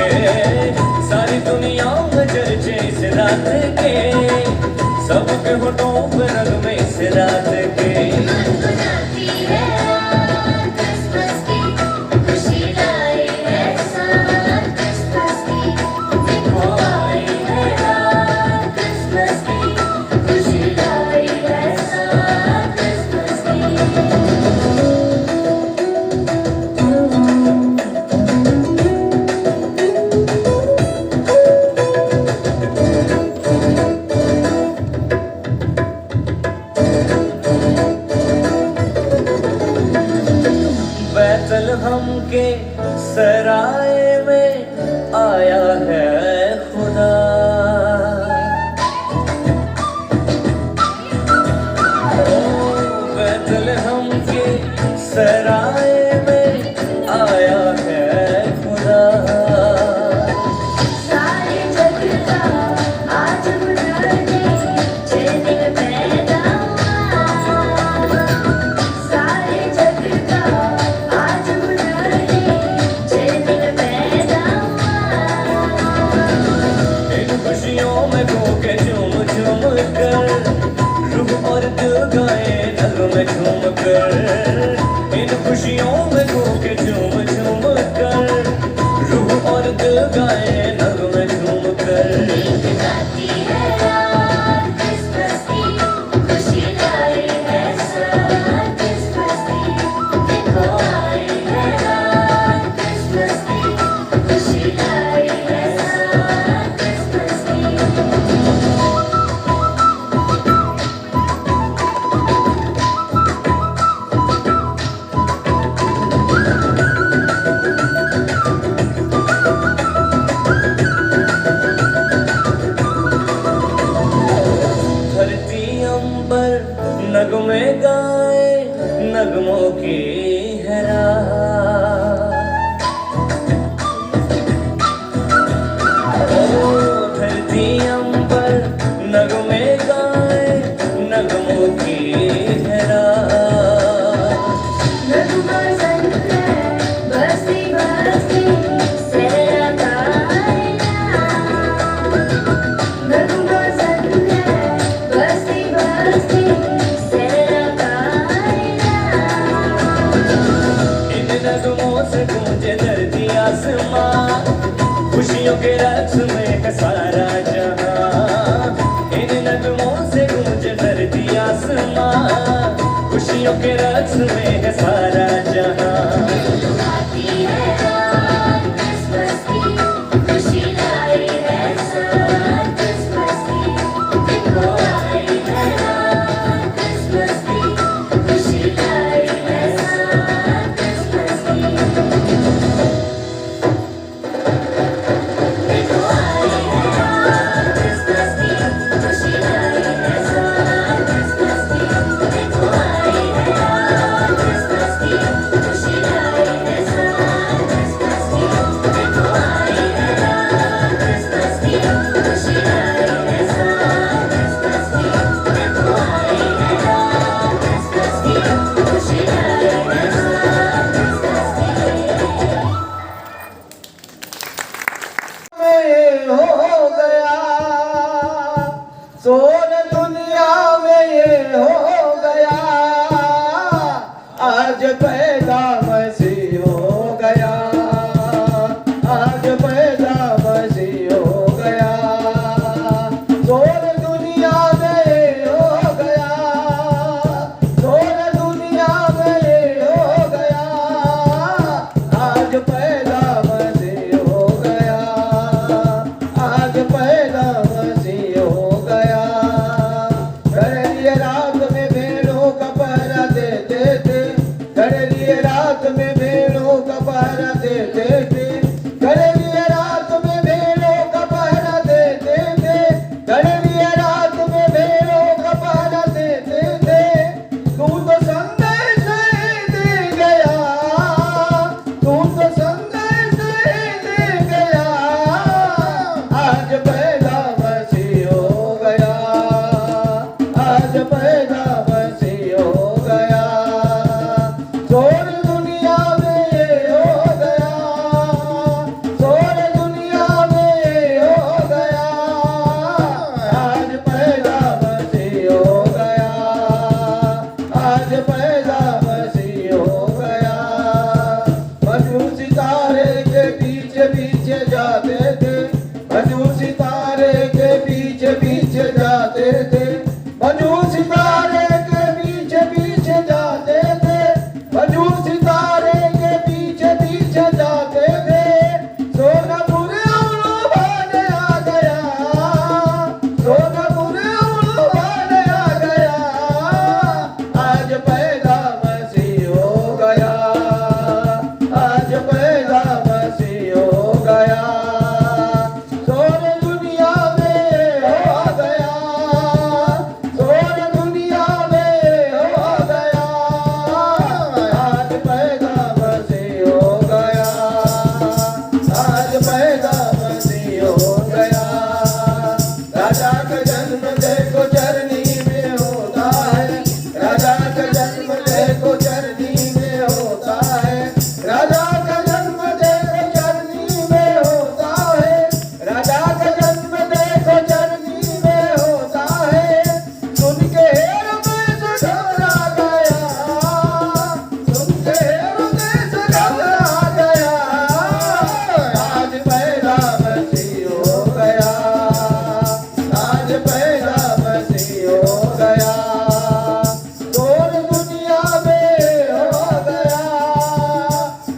सारी दुनिया में चर्चे इस रात के, सबके होठों पर नगमे इस रात के। बैतलहम के सराय में आया है खुदा, बैतलहम के सराय में आया है खुदा। इन खुशियों में खो के झूम झूम कर, रूह और दिल गाए नगमे झूम कर। गाती है रात क्रिसमस की, खुशी लाई है साथ क्रिसमस की, देखो आई है रात क्रिसमस की, खुशी लाई है साथ क्रिसमस की। नगमे गाए नगमों की है रात, ओ धरती अंबर नगमे गाए नगमों की है रात। नगमा संगे बरसी बरसी सेरा गाएगा, नगमा संगे बरसी बरसी नगमों से गूंजे धरती आसमां, खुशियों के रक्स में है सारा जहां। इन नगमों से गूंजे धरती आसमां, खुशियों के रक्स में है सारा जहां। गाती है रात क्रिसमस की, खुशी लाई है साथ क्रिसमस की, देखो आई है रात क्रिसमस की, खुशी लाई है साथ क्रिसमस की। देखो आई है रात क्रिसमस की, खुशी लाई है साथ क्रिसमस की, देखो आई है रात क्रिसमस की, खुशी लाई है साथ क्रिसमस की, देखो आई है रात क्रिसमस की, खुशी लाई है साथ क्रिसमस की, देखो आई है रात क्रिसमस की, खुशी लाई है साथ क्रिसमस की। में हो गया सोन दुनिया में ये हो गया, आज पैदा मसीह हो गया, आज पैदा मसीह हो गया। सोन दुनिया में ये हो गया, सोन दुनिया में ये हो गया, आज पैदा मसीह हो गया, आज पैदा मसीह हो गया। गड़रिए रात में भेड़ों का पहरा देते थे, गड़रिए रात में भेड़ों का पहरा देते थे, गड़रिए रात में भेड़ों का पहरा देते थे, गड़रिए रात में भेड़ों का पहरा देते थे। तू तो संदेश दे गया, तू तो संदेश दे गया, आज पैदा मसीह हो गया, आज पैदा मसीह हो गया। सोन दुनिया में ये हो सितारे के पीछे पीछे जाते थे, मजनू सितारे के पीछे पीछे जाते थे, मजनू सितारे के पीछे पीछे जाते थे, मजनू सितारे के पीछे पीछे जाते थे। सोनापुर उलूभाने आ गया, सोनापुर उलूभाने आ गया, आज पैदा मसीह हो गया, आज पैदा मसीह हो गया। सोर दुनिया में हो गया, सोर दुनिया में हो गया, आज पैदा मसीह हो गया, आज पैदा मसीह हो गया। राजा का जन्म देखो चरनी में होता है, राजा का जन्म देखो चरनी में होता है, राजा का जन्म देखो चरनी में होता है, राजा का जन्म देखो चरनी में होता है। सुन के हेरोदेस घबरा गया, सुन के हेरोदेस घबरा गया, आज पैदा मसीह हो गया, आज पैदा मसीह हो गया। सोर दुनिया में हो गया,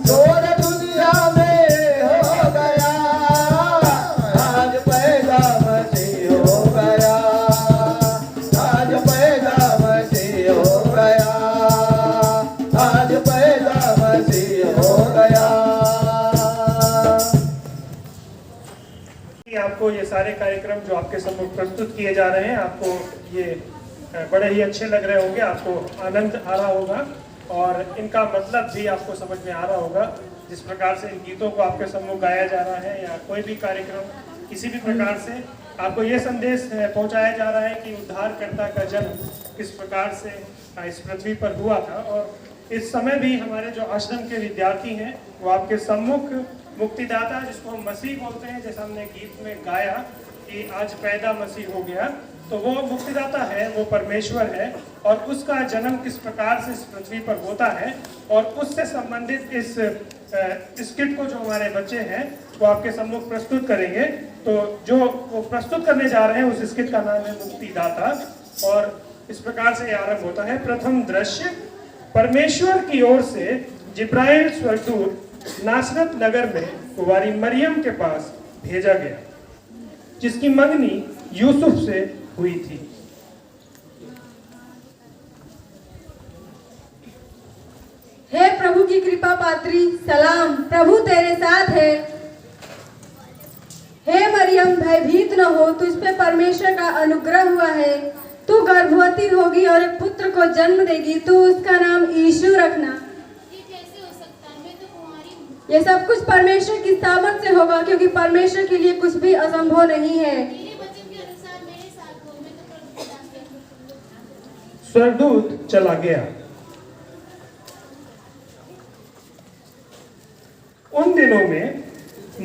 सोर दुनिया में हो गया, आज पैदा मसीह हो गया, आज पैदा मसीह हो गया, आज पैदा मसीह हो गया। आपको ये सारे कार्यक्रम जो आपके सम्मुख प्रस्तुत किए जा रहे हैं, आपको ये बड़े ही अच्छे लग रहे होंगे, आपको आनंद आ रहा होगा और इनका मतलब भी आपको समझ में आ रहा होगा। जिस प्रकार से इन गीतों को आपके सम्मुख गाया जा रहा है या कोई भी कार्यक्रम किसी भी प्रकार से आपको ये संदेश पहुंचाया जा रहा है कि उद्धारकर्ता का जन्म किस प्रकार से इस पृथ्वी पर हुआ था। और इस समय भी हमारे जो आश्रम के विद्यार्थी हैं वो आपके सम्मुख मुक्तिदाता, जिसको हम मसीह बोलते हैं, जैसा हमने गीत में गाया कि आज पैदा मसीह हो गया, तो वो मुक्तिदाता है, वो परमेश्वर है और उसका जन्म किस प्रकार से इस पृथ्वी पर होता है और उससे संबंधित इस स्किट को जो हमारे बच्चे हैं वो आपके सम्मुख प्रस्तुत करेंगे। तो जो वो प्रस्तुत करने जा रहे हैं उस स्किट का नाम है मुक्तिदाता और इस प्रकार से आरंभ होता है। प्रथम दृश्य, परमेश्वर की ओर से जिब्राइल स्वर्गदूत नासरत नगर में कुंवारी मरियम के पास भेजा गया, जिसकी मंगनी यूसुफ से हुई थी। हे प्रभु की कृपा पात्री, सलाम, प्रभु तेरे साथ है। हे मरियम, भयभीत न हो, तुझ पे परमेश्वर का अनुग्रह हुआ है। तू गर्भवती होगी और एक पुत्र को जन्म देगी, तू उसका नाम यीशु रखना। ये सब कुछ परमेश्वर की सामर्थ से होगा, क्योंकि परमेश्वर के लिए कुछ भी असंभव नहीं है। स्वर्गदूत चला गया। उन दिनों में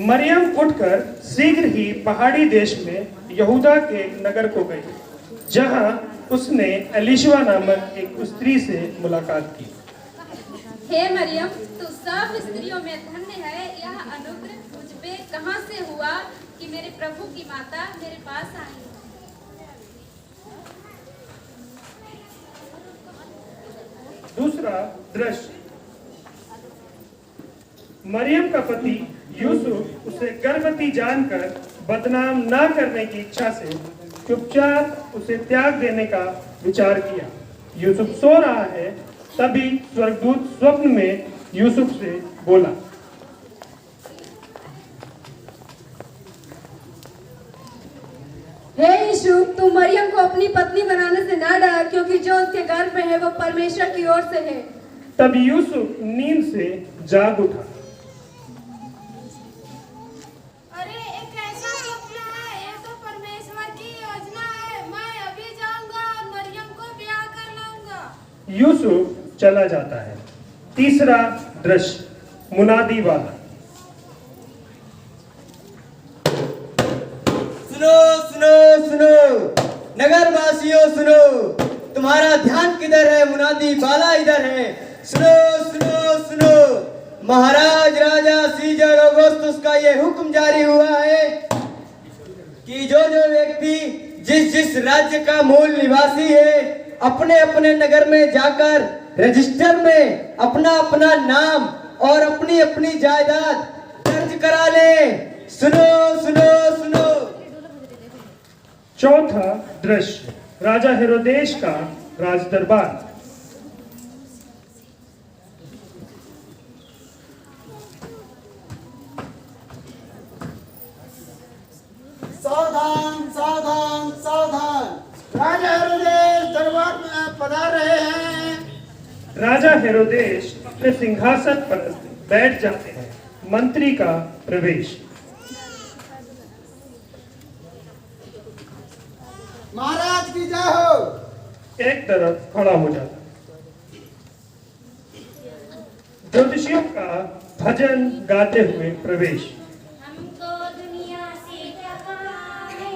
मरियम उठकर शीघ्र ही पहाड़ी देश में यहूदा के नगर को गई, जहां उसने एलिशवा नामक एक स्त्री से मुलाकात की। हे मरियम, तू सब स्त्रियों में धन्य है। यह अनुग्रह तुझ पे कहां से हुआ कि मेरे प्रभु की माता मेरे पास आई? दूसरा दृश्य, मरियम का पति यूसुफ उसे गर्भवती जानकर बदनाम न करने की इच्छा से चुपचाप उसे त्याग देने का विचार किया। यूसुफ सो रहा है, तभी स्वर्गदूत स्वप्न में यूसुफ से बोला, हे यीशु, तू मरियम को अपनी पत्नी बनाने से ना डर, क्योंकि जो उसके गर्भ में है वो परमेश्वर की ओर से है। तब यूसुफ नींद से जाग उठा। अरे एक ऐसा स्वप्न है, ये तो परमेश्वर की योजना है। मैं अभी जाऊंगा और मरियम को ब्याह कर लाऊंगा। यूसुफ चला जाता है। तीसरा दृश्य, मुनादी वाला। सुनो सुनो सुनो, नगर वासियों सुनो, तुम्हारा ध्यान किधर है? मुनादी बाला इधर है। सुनो सुनो सुनो, महाराज राजा सीजर ऑगस्टस का ये हुक्म जारी हुआ है कि जो जो व्यक्ति जिस जिस राज्य का मूल निवासी है अपने अपने नगर में जाकर रजिस्टर में अपना अपना नाम और अपनी अपनी जायदाद दर्ज करा ले। सुनो सुनो सुनो। चौथा दृश्य, राजा हेरोदेश का राज दरबार। सावधान सावधान सावधान, राजा हेरोदेस दरबार में पधार रहे हैं। राजा हेरोदेश अपने सिंहासन पर बैठ जाते हैं। मंत्री का प्रवेश। महाराज की जय हो। एक तरफ खड़ा हो जाता। ज्योतिषियों का भजन गाते हुए प्रवेश। हमको दुनिया से क्या काम है,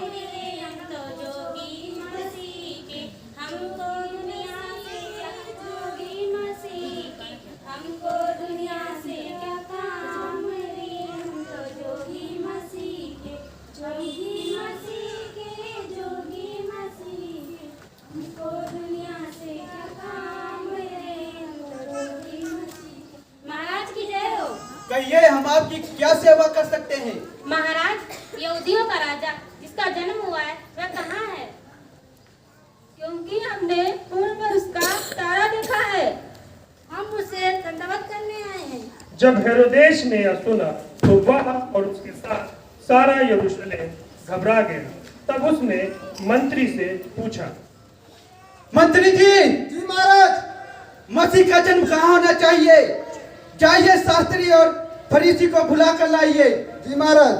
हम तो जोगी मसीह के। हमको दुनिया से क्या जोगी मसीह के। हमको दुनिया से क्या काम है, हम तो जोगी मसीह के। जोगी मसीह के, जोगी मसीह के। हमको दुनिया से क्या काम है, हम तो जोगी मसीह के। महाराज की जय हो। कहिए हम आपकी क्या सेवा कर सकते हैं? महाराज, यहूदियों का राजा जिसका जन्म हुआ है वह कहाँ है? क्योंकि हमने पूर्व में उसका तारा देखा है। हम उसे दंडवत करने आए हैं। जब हेरोदेश ने यह सुना तो वह और उसके साथ सारा यरूशलेम घबरा गया। तब उसने मंत्री से पूछा, मंत्री जी महाराज, मसीह का जन्म कहाँ होना चाहिए? जाइए शास्त्री और फरीसी को बुला कर लाइए। जी महाराज।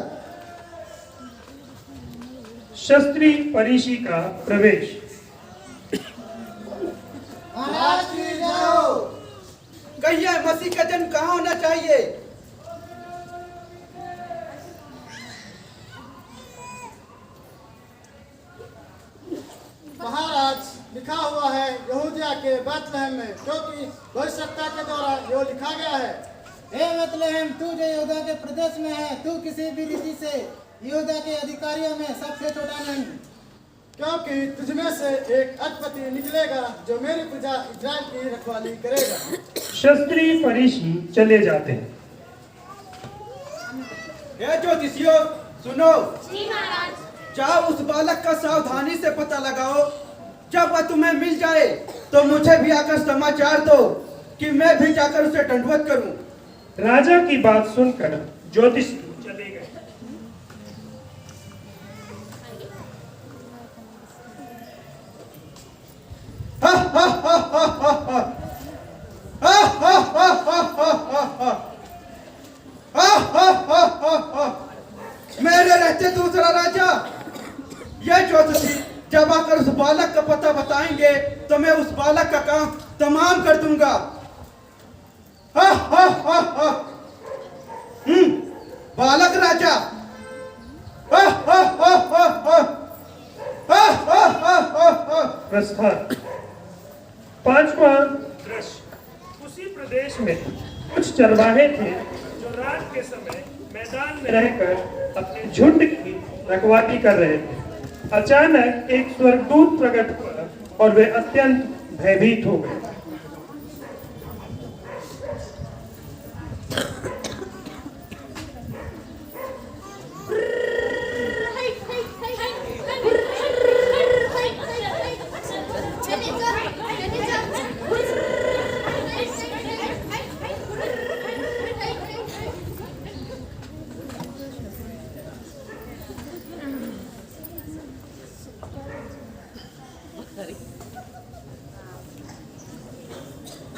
शास्त्री फरीसी का प्रवेश। महाराज की जय हो। कहिए मसीह का जन्म कहाँ होना चाहिए? महाराज, लिखा हुआ है यहूदिया के बैतलहम में, क्योंकि भविष्यवक्ता के द्वारा यो लिखा गया है। हे बैतलहम, तू जो यहूदा के प्रदेश में है, तू किसी भी रीति से यहूदा के अधिकारियों में सबसे छोटा नहीं, क्योंकि तुझमें से एक अधिपति निकलेगा जो मेरी प्रजा इस्राएल की रखवाली करेगा। शास्त्री फरीसी चले जाते हैं। हे ज्योतिषियों सुनो। जी महाराज। जाओ उस बालक का सावधानी से पता लगाओ। जब वह तुम्हें मिल जाए तो मुझे भी आकर समाचार दो कि मैं भी जाकर उसे दंडवत करूं। राजा की बात सुनकर ज्योतिषी चले गए। मेरे रहते दूसरा राजा। यह ज्योतिषी जब आकर उस बालक का पता बताएंगे तो मैं उस बालक का काम तमाम कर दूंगा। बालक राजा। प्रस्थान। पांचवा दृश्य, उसी प्रदेश में कुछ चरवाहे थे जो रात के समय मैदान में रहकर अपने झुंड की रखवाली कर रहे थे। अचानक एक स्वर्गदूत प्रकट हुआ और वे अत्यंत भयभीत हो गए।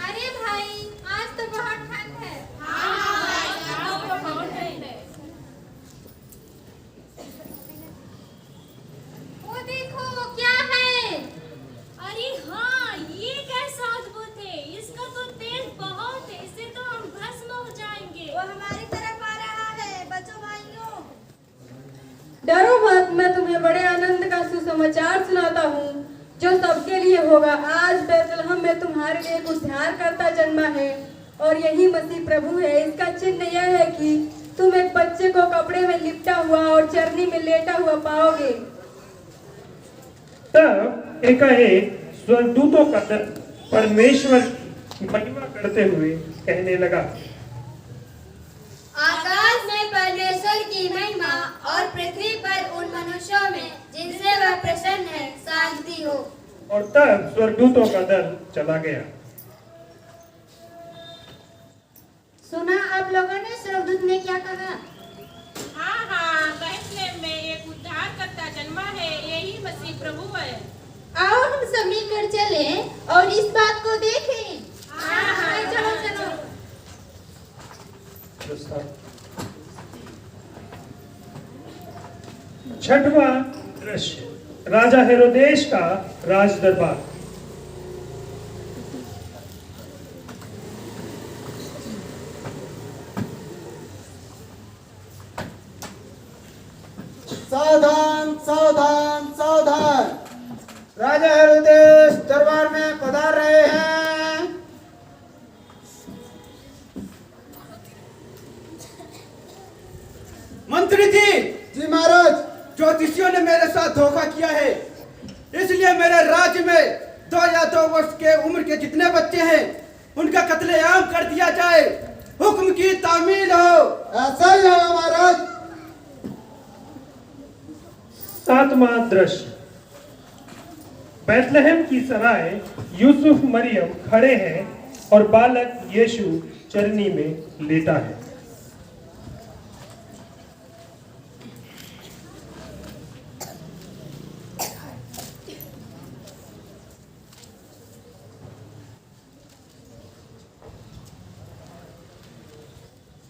अरे भाई, आज तो बहुत ठंड है। वो देखो, वो क्या है? अरे हाँ, ये कैसा अद्भुत है। इसका तो तेज बहुत है, इससे तो हम भस्म हो जाएंगे। वो हमारी तरफ आ रहा है। बचो भाइयों। डरो मत, मैं तुम्हें बड़े आनंद का सुसमाचार सुनाता हूँ जो सबके लिए होगा। आज बैतलहम में तुम्हारे लिए एक उद्धारकर्ता जन्मा है और यही मसीह प्रभु है। इसका चिन्ह यह है कि तुम एक बच्चे को कपड़े में लिपटा हुआ और चरनी में लेटा हुआ पाओगे। तब एकाएक स्वर्गदूतों का दल परमेश्वर की महिमा करते हुए कहने लगा, आकाश में परमेश्वर की महिमा और पृथ्वी पर उन मनुष्यों में जिनसे वह प्रसन्न है शांति हो। और तब स्वर्गदूतों का दल चला गया। सुना आप लोगों ने स्वर्गदूत ने क्या कहा? हाँ हाँ, बैतलहम में एक उद्धारकर्ता जन्मा है, यही मसीह प्रभु है। आओ हम सब मिलकर चलें और इस बात को देखें। हाँ हाँ, चलो चलो। छठवां दृश्य, राजा हेरोदेश का राज दरबार। सावधान सावधान सावधान, राजा हेरोदेस दरबार में पधार रहे हैं। मंत्री जी। जी महाराज। ज्योतिषियों ने मेरे साथ धोखा किया है, इसलिए मेरे राज्य में 2 या 2 वर्ष के उम्र के जितने बच्चे हैं उनका कत्लेआम कर दिया जाए। हुक्म की तामील हो। ऐसा ही है महाराज। 7वां दृश्य, बैतलहम की सराय यूसुफ मरियम खड़े हैं और बालक यीशु चरनी में लेटा है।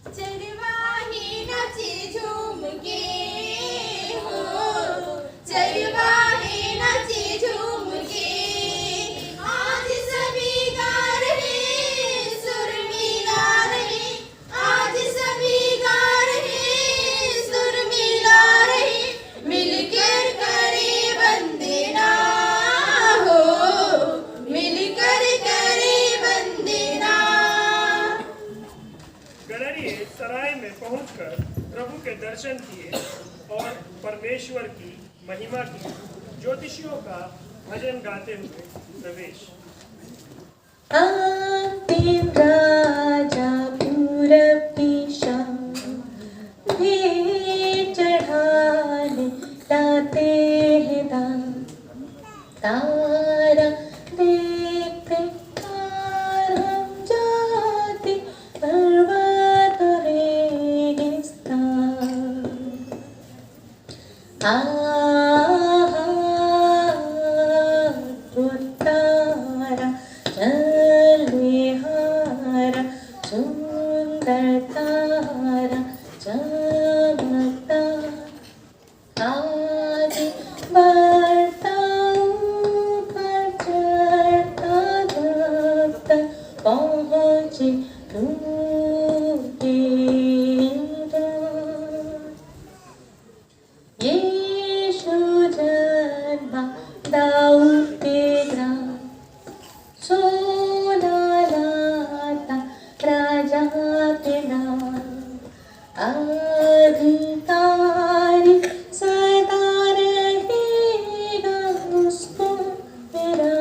चरवाही नचे झूम के हो, चरवाही नचे झूम के, आज सभी गा रहे सुर मिला रहे, आज सभी गा रहे सुर मिला रहे, मिलकर करे वंदना हो, मिलकर करे वंदना। गणरीय सराय में पहुंचकर प्रभु के दर्शन किए और परमेश्वर की महिमा की। ज्योतिषियों का भजन गाते हुए प्रवेश। अंतिम राजा पूरब दिशा भेंट चढ़ाने लाते हैं दान, तारा देखते पार हम जाते पर्वत रेगिस्तान। तारा चले हारा सुंदर तारा चमकता, आज बढ़ता ऊपर चढ़ता जब तक पहुँचे तू यीशु जन्मा दाऊद के ग्राम, सोना लाता राजा के नाम, अधिकारी सदा रहेगा उसको मेरा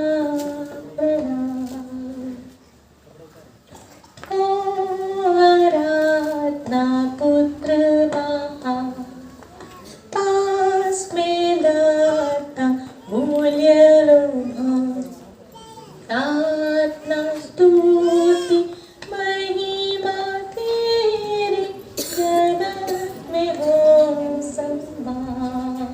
प्रणाम। ओ आराधना पुत्र महान, पास में लाता मूल्य लोभान, आत्मा स्तुति महिमा तेरे जगत में हो सम्मान।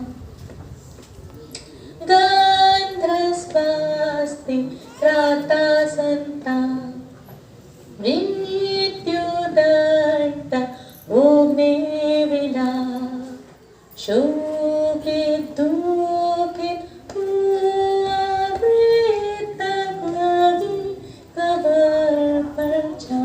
गंधर्व स्वास्ति त्राता संतान, मृत्यु दंड भोगने विला, शोकित दुखित हुआ मृतक लगी कब्र पर जा।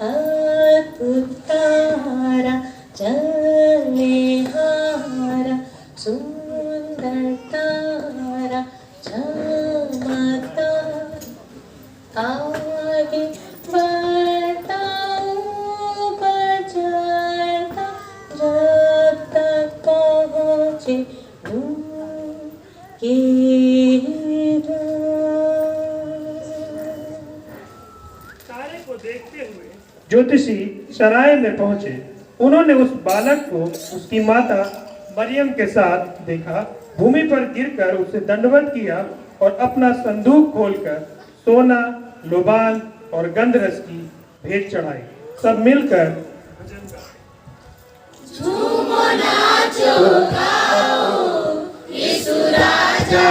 अद्भुत तारा चले हारा सुंदर तारा चमकता। को देखते हुए ज्योतिषी सराय में पहुंचे। उन्होंने उस बालक को उसकी माता मरियम के साथ देखा, भूमि पर गिरकर उसे दंडवत किया और अपना संदूक खोलकर सोना, लोबान और गंधरस की भेंट चढ़ाई। सब मिलकर झूमो नाचो गाओ, यीशु राजा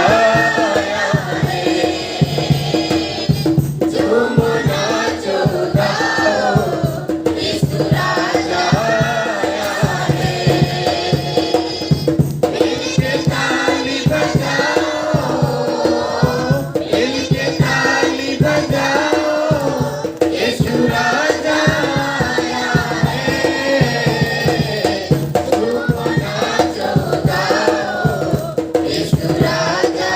आया है। झूमो नाचो गाओ, यीशु राजा आया है। मिलके ताली बजाओ, मिलके ताली बजाओ, यीशु राजा आया है। झूमो नाचो गाओ, यीशु राजा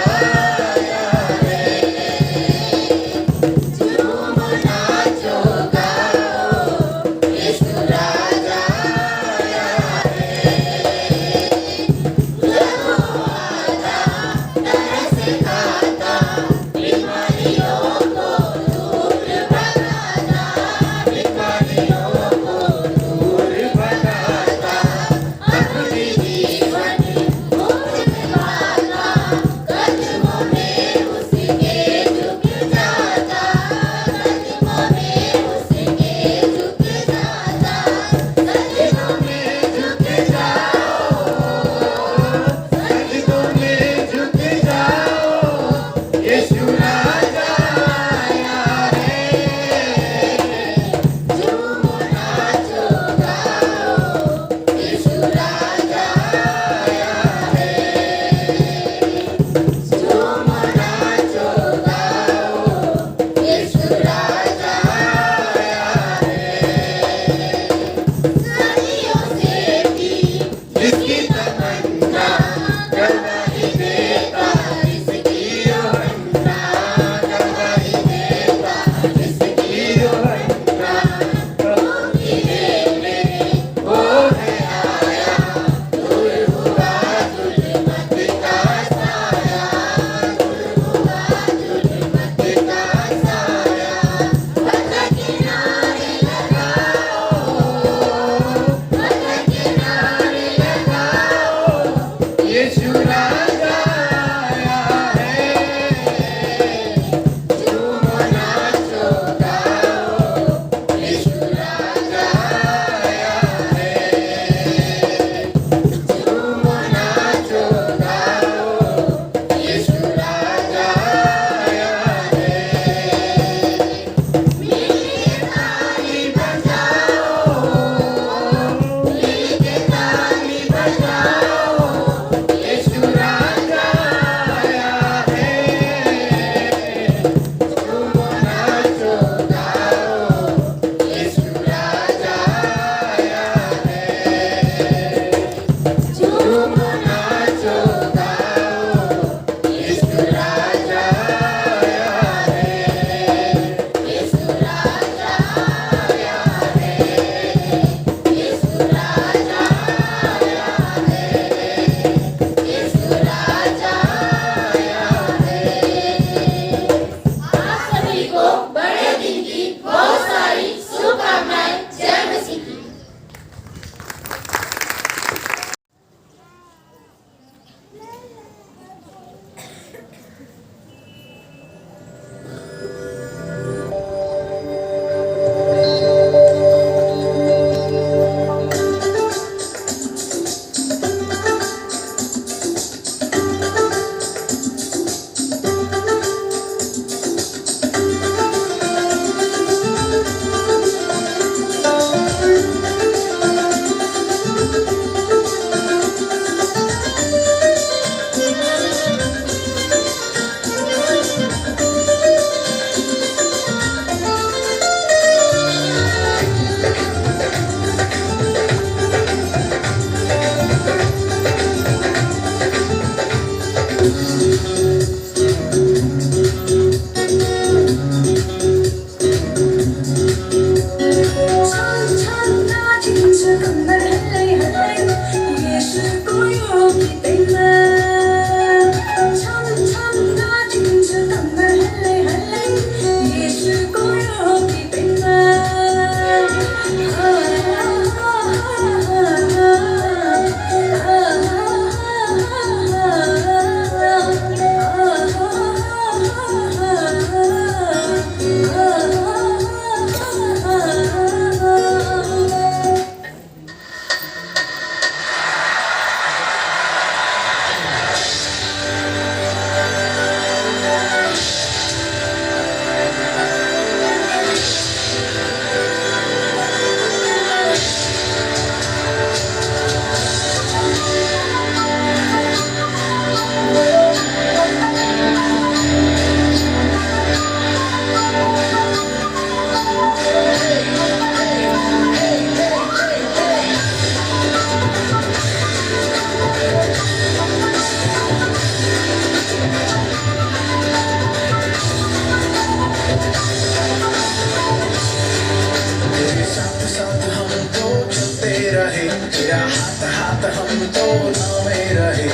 साथ हम तो चलते रहे, तेरा हाथ हाथ हम दोनों में रहे,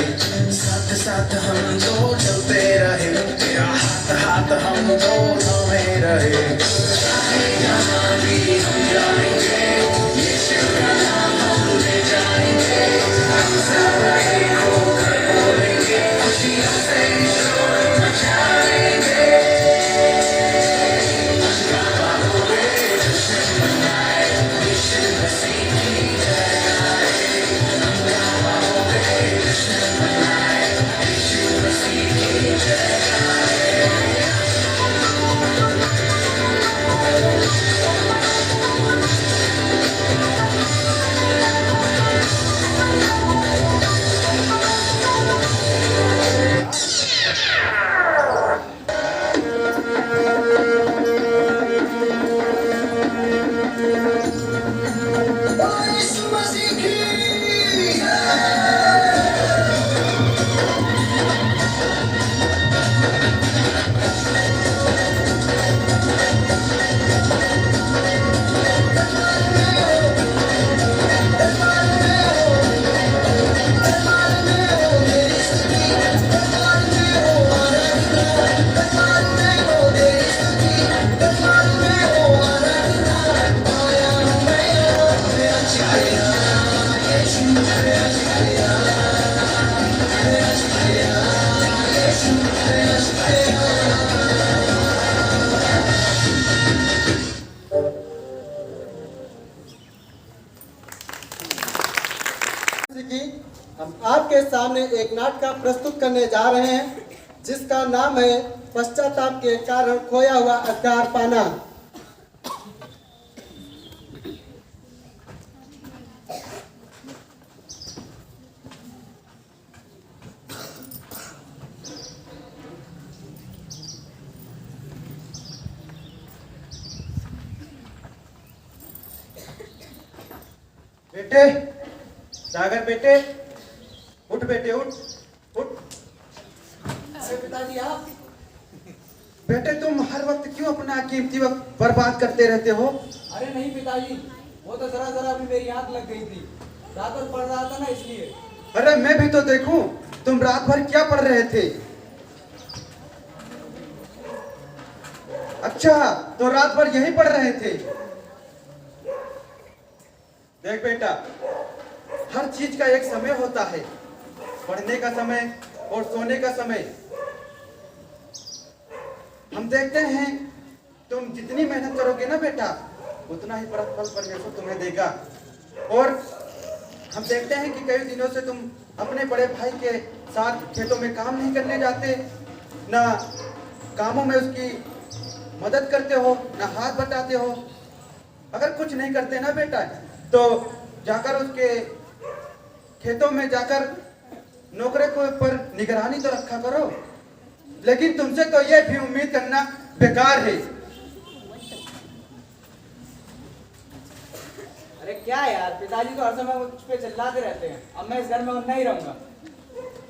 साथ साथ हम तो चलते रहे, तेरा हाथ हाथ हम दोनों में रहे। जहाँ भी हम जाएंगे यीशु का नाम हम ले जाएंगे, हम सब एक होकर बोलेंगे, खुशियों से शोर मचाएंगे। हम आपके सामने एक नाटक प्रस्तुत करने जा रहे हैं जिसका नाम है पश्चाताप के कारण खोया हुआ अधिकार पाना। बेटे, सागर बेटे, उठ बेटे उठ उठ। अरे पिताजी आप? बेटे तुम हर वक्त क्यों अपना कीमती वक्त बर्बाद करते रहते हो? अरे नहीं पिताजी, वो तो जरा जरा भी मेरी आंख लग गई थी, रात भर पढ़ रहा था ना इसलिए। अरे मैं भी तो देखूं तुम रात भर क्या पढ़ रहे थे। अच्छा, तो रात भर यही पढ़ रहे थे। देख बेटा, हर चीज का एक समय होता है, पढ़ने का समय और सोने का समय। हम देखते हैं तुम जितनी मेहनत करोगे ना बेटा, उतना ही प्रतिफल परमेश्वर तुम्हें देगा। और हम देखते हैं कि कई दिनों से तुम अपने बड़े भाई के साथ खेतों में काम नहीं करने जाते, ना कामों में उसकी मदद करते हो, ना हाथ बटाते हो। अगर कुछ नहीं करते ना बेटा, तो जाकर उसके खेतों में जाकर नौकरे को ऊपर निगरानी तो रखा करो। लेकिन तुमसे तो यह भी उम्मीद करना बेकार है। अरे क्या यार, पिताजी तो हर समय मुझ पे चिल्लाते रहते हैं। अब मैं इस घर में नहीं रहूंगा।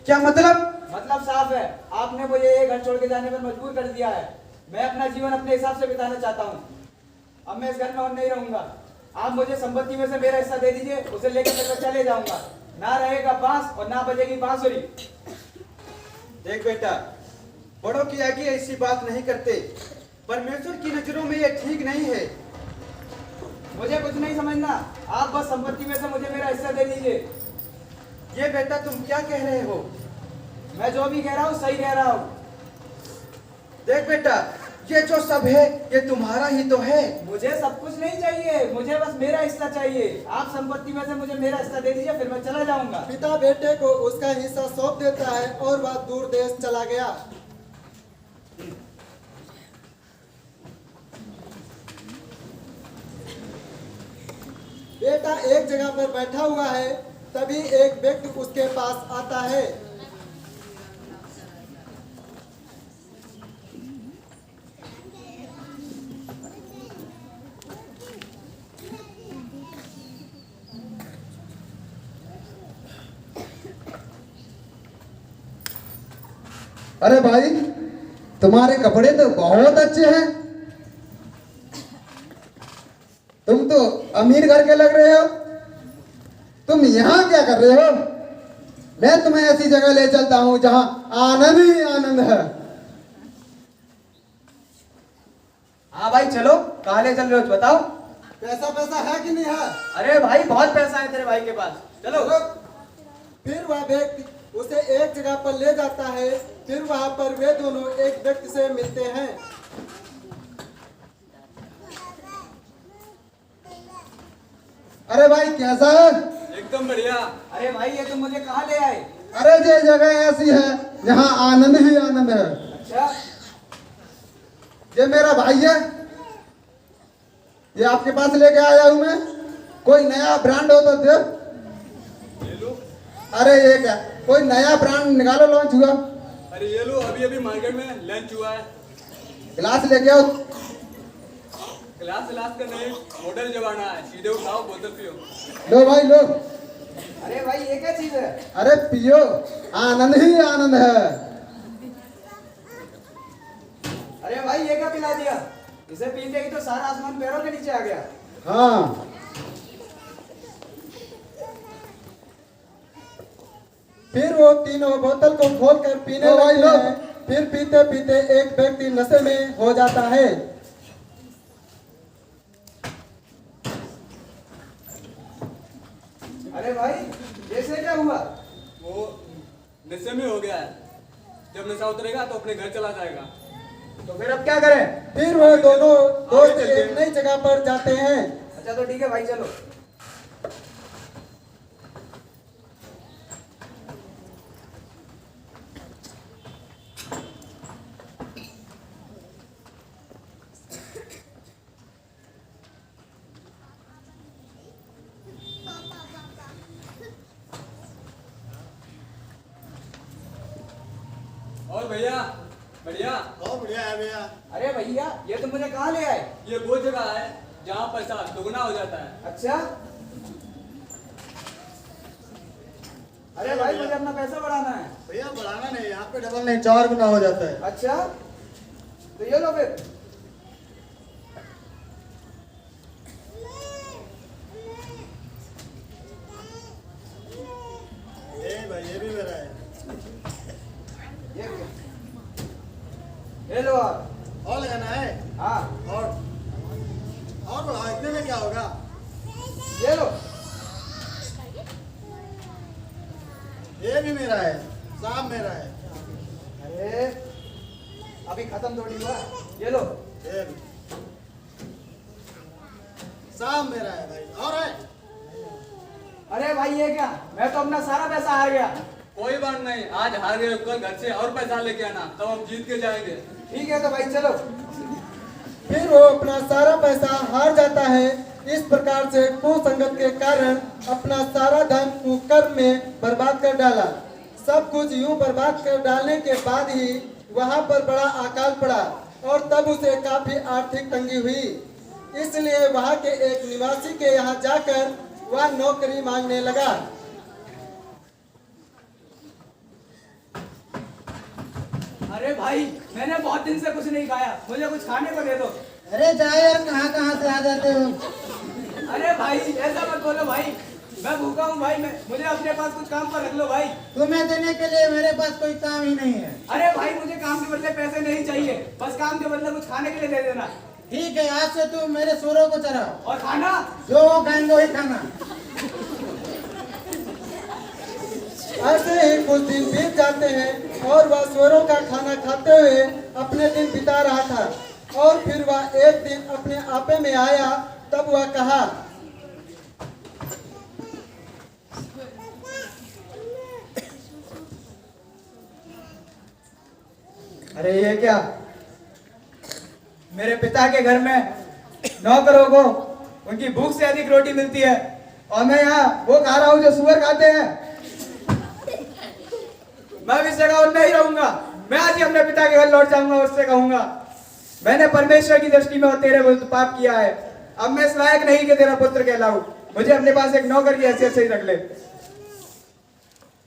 क्या मतलब? मतलब साफ है, आपने मुझे ये घर छोड़ के जाने पर मजबूर कर दिया है। मैं अपना जीवन अपने हिसाब से बिताना चाहता हूँ। अब मैं इस घर में नहीं रहूंगा। आप मुझे संपत्ति में से मेरा हिस्सा दे दीजिए, उसे लेकर मैं चले जाऊंगा। ना रहेगा बांस और ना बजेगी बांसुरी। देख बेटा, बड़ों की आगे ऐसी बात नहीं करते। परमेश्वर की नजरों में ये ठीक नहीं है। मुझे कुछ नहीं समझना, आप बस संपत्ति में से मुझे मेरा हिस्सा दे दीजिए। ये बेटा तुम क्या कह रहे हो? मैं जो भी कह रहा हूँ सही कह रहा हूँ। देख बेटा, ये जो सब है ये तुम्हारा ही तो है। मुझे सब कुछ नहीं चाहिए, मुझे बस मेरा हिस्सा चाहिए। आप संपत्ति में से मुझे मेरा हिस्सा दे दीजिए, फिर मैं चला जाऊंगा। पिता बेटे को उसका हिस्सा सौंप देता है और वह दूर देश चला गया। बेटा एक जगह पर बैठा हुआ है, तभी एक व्यक्ति उसके पास आता है। अरे भाई, तुम्हारे कपड़े तो बहुत अच्छे हैं। तुम तो अमीर घर के लग रहे हो। तुम यहाँ क्या कर रहे हो? मैं तुम्हें ऐसी जगह ले चलता हूँ जहाँ आनंद ही आनंद है। हाँ भाई चलो, कहाँ ले चल रहे हो बताओ। पैसा है कि नहीं है? अरे भाई बहुत पैसा है तेरे भाई के पास, चलो। फिर वह व्यक्ति उसे एक जगह पर ले जाता है। फिर वहां पर वे दोनों एक व्यक्ति से मिलते हैं। अरे भाई कैसा है? एकदम बढ़िया। अरे भाई ये तुम मुझे कहाँ ले आए? अरे ये जगह ऐसी है जहाँ आनंद ही आनंद है। अच्छा, ये मेरा भाई है, ये आपके पास लेके आया हूँ मैं। कोई नया ब्रांड हो तो दे। अरे ये क्या, कोई नया ब्रांड निकालो, लॉन्च हुआ। अरे ये लो, अभी अभी मार्केट में लॉन्च हुआ है। गिलास लेके आओ। गिलास का नहीं, मॉडल जमाना है, सीधे उठाओ बोतल पियो। लो भाई लो। अरे भाई ये क्या चीज है? अरे पियो, आनंद ही आनंद है। अरे भाई ये क्या पिला दिया? इसे पीते ही तो सारा आसमान पैरों के नीचे आ गया। हाँ, फिर वो तीनों बोतल को खोलकर पीने लगते हैं। फिर पीते पीते एक व्यक्ति नशे में हो जाता है। अरे भाई जैसे क्या हुआ? वो नशे में हो गया है, जब नशा उतरेगा तो अपने घर चला जाएगा। तो फिर अब क्या करें? फिर वो दोनों दोस्त एक नई जगह पर जाते हैं। अच्छा तो ठीक है भाई चलो। और भैया बढ़िया। बहुत बढ़िया है भैया। अरे भैया ये तुम मुझे कहाँ ले आए? ये वो जगह है जहाँ पैसा दोगुना हो जाता है। अच्छा, अरे भाई मुझे अपना पैसा बढ़ाना है। भैया बढ़ाना नहीं, यहाँ पे डबल नहीं 4 गुना हो जाता है। अच्छा तो ये लो फिर। भाई ये भी मेरा है। ये लो और लगाना है। हाँ और बढ़ाओ, इतने में क्या होगा? ये लो। ये भी मेरा है, सब मेरा है। अरे अभी खत्म थोड़ी हुआ। ये लो। ये भी सब मेरा है भाई। और है? अरे भाई ये क्या, मैं तो अपना सारा पैसा हार गया। कोई बात नहीं, आज हार गए, कल घर से और पैसा लेके आना, तब हम जीत के जाएंगे। ठीक है तो भाई चलो। फिर वो अपना सारा पैसा हार जाता है। इस प्रकार से कुसंगत के कारण अपना सारा धन कुकर्म में बर्बाद कर डाला। सब कुछ यूं बर्बाद कर डालने के बाद ही वहां पर बड़ा अकाल पड़ा और तब उसे काफी आर्थिक तंगी हुई। इसलिए वहां के एक निवासी के यहाँ जाकर वह नौकरी मांगने लगा। अरे भाई मैंने बहुत दिन से कुछ नहीं खाया, मुझे कुछ खाने को दे दो। अरे जाए यार, कहाँ से आ जाते हो? अरे भाई ऐसा मत बोलो भाई, मैं भूखा हूँ भाई। मुझे अपने पास कुछ काम पर रख लो भाई। तुम्हें देने के लिए मेरे पास कोई काम ही नहीं है। अरे भाई मुझे काम के बदले पैसे नहीं चाहिए, बस काम के बदले कुछ खाने के लिए दे देना। ठीक है, आज से तुम मेरे सूरों को चराओ। और खाना जो वो खाएंगे वही खाना। ऐसे ही कुछ दिन बीत जाते हैं और वह स्वरों का खाना खाते हुए अपने दिन बिता रहा था। और फिर वह एक दिन अपने आपे में आया। तब वह कहा, अरे ये क्या, मेरे पिता के घर में नौकरों को उनकी भूख से अधिक रोटी मिलती है और मैं यहाँ वो खा रहा हूँ जो सुअर खाते हैं। मैं भी इस जगह और नहीं रहूंगा। मैं आज ही अपने पिता के घर लौट जाऊंगा और उससे कहूंगा, मैंने परमेश्वर की दृष्टि में और तेरे विरुद्ध पाप किया है। अब मैं इस लायक नहीं कि तेरा पुत्र कहलाऊं। मुझे अपने पास एक नौकर की हैसियत से ही रख ले।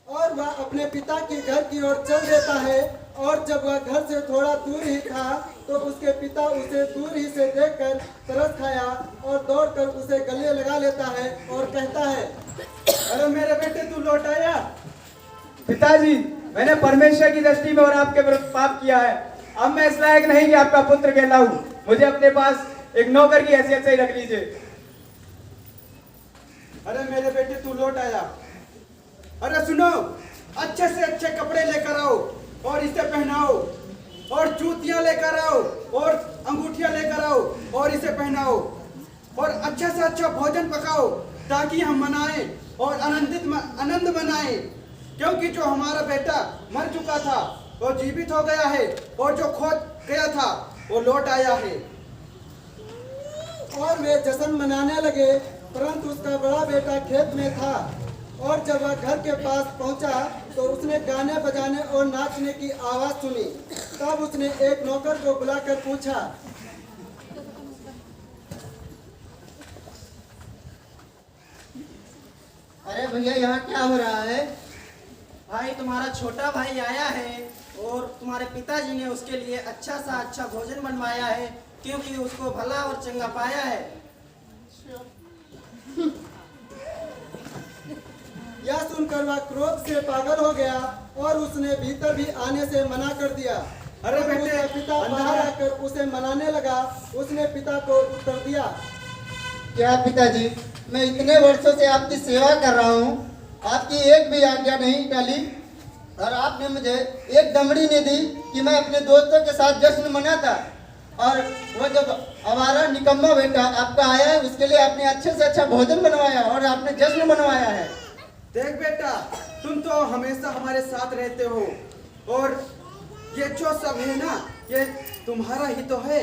और वह अपने पिता के घर की ओर चल देता है और जब वह घर से थोड़ा दूर ही था तो उसके पिता उसे दूर ही से देखकर तरस खाया और दौड़कर उसे गले लगा लेता है और कहता है, अरे मेरे बेटे तू लौट आया। पिताजी, मैंने परमेश्वर की दृष्टि में और आपके विरुद्ध पाप किया है। अब मैं इस लायक नहीं कि आपका पुत्र कहलाऊं। मुझे अपने पास एक नौकर की हैसियत से ही रख लीजिए। अरे मेरे बेटे तू लौट आया। अरे सुनो, अच्छे से अच्छे कपड़े लेकर आओ और इसे पहनाओ, और जूतियां लेकर आओ और अंगूठियां लेकर आओ और इसे पहनाओ, और अच्छे से अच्छा भोजन पकाओ ताकि हम मनाएं और आनंद मनाएं, क्योंकि जो हमारा बेटा मर चुका था वो जीवित हो गया है, और जो खो गया था वो लौट आया है। और वे जश्न मनाने लगे, परंतु उसका बड़ा बेटा खेत में था। और जब वह घर के पास पहुंचा तो उसने गाने बजाने और नाचने की आवाज सुनी। तब उसने एक नौकर को बुलाकर पूछा, अरे भैया यहाँ क्या हो रहा है? भाई तुम्हारा छोटा भाई आया है और तुम्हारे पिताजी ने उसके लिए अच्छा सा अच्छा भोजन बनवाया है, क्योंकि उसको भला और चंगा पाया है। यह सुनकर वह क्रोध से पागल हो गया और उसने भीतर भी आने से मना कर दिया। अरे बेटे, उसका पिता बाहर आकर उसे मनाने लगा। उसने पिता को उत्तर दिया, क्या पिताजी, मैं इतने वर्षों से आपकी सेवा कर रहा हूँ, आपकी एक भी आज्ञा नहीं डाली, और आपने मुझे एक दमड़ी नहीं दी कि मैं अपने दोस्तों के साथ जश्न मनाता। और वो जब हमारा निकम्मा बेटा आपका आया है, उसके लिए आपने अच्छे से अच्छा भोजन बनवाया और आपने जश्न मनवाया है। देख बेटा, तुम तो हमेशा हमारे साथ रहते हो, और ये जो सब है ना, ये तुम्हारा ही तो है।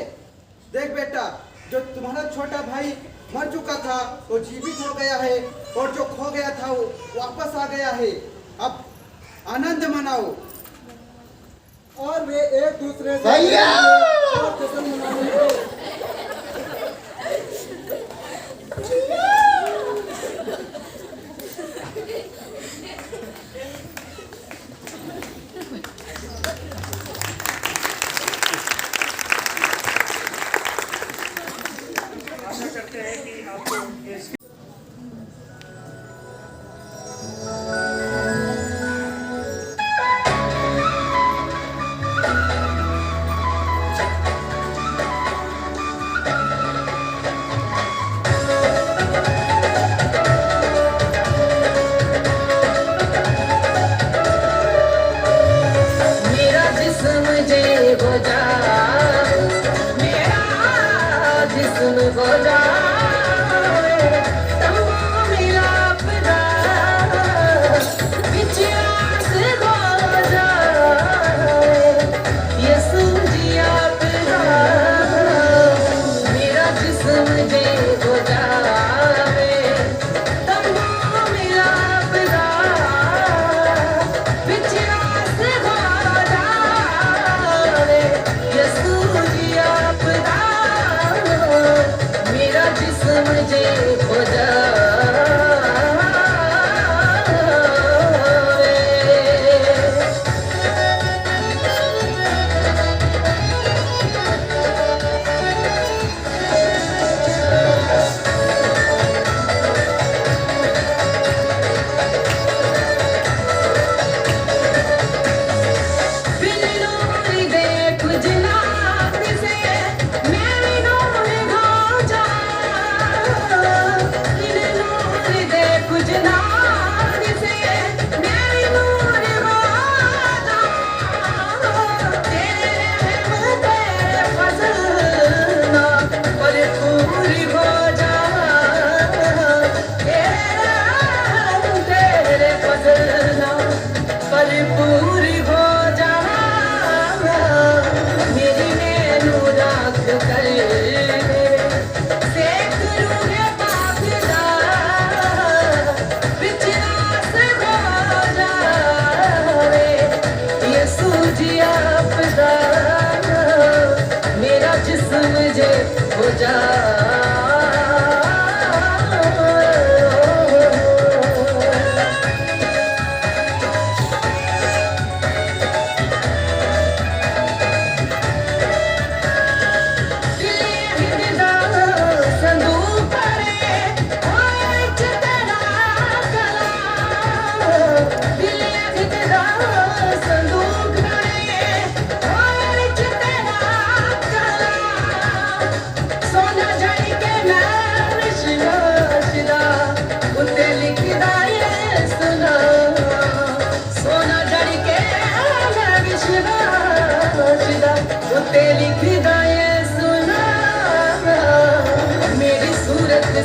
देख बेटा, जो तुम्हारा छोटा भाई मर चुका था वो जीवित हो गया है, और जो खो गया था वो वापस आ गया है। अब आनंद मनाओ। और वे एक दूसरे से भैया! और जश्न मनाने लगे। आशा करते हैं कि आपको ये मेरा जिस्म जे हो जा, मेरा जिस्म हो जा, तम्मा मेरा अपना विचार हो जा, यीशु जी अपना, मेरा जिस्म जे हो जा, तम्मा मेरा अपना विचार मेरा जिस्म जे हो जा।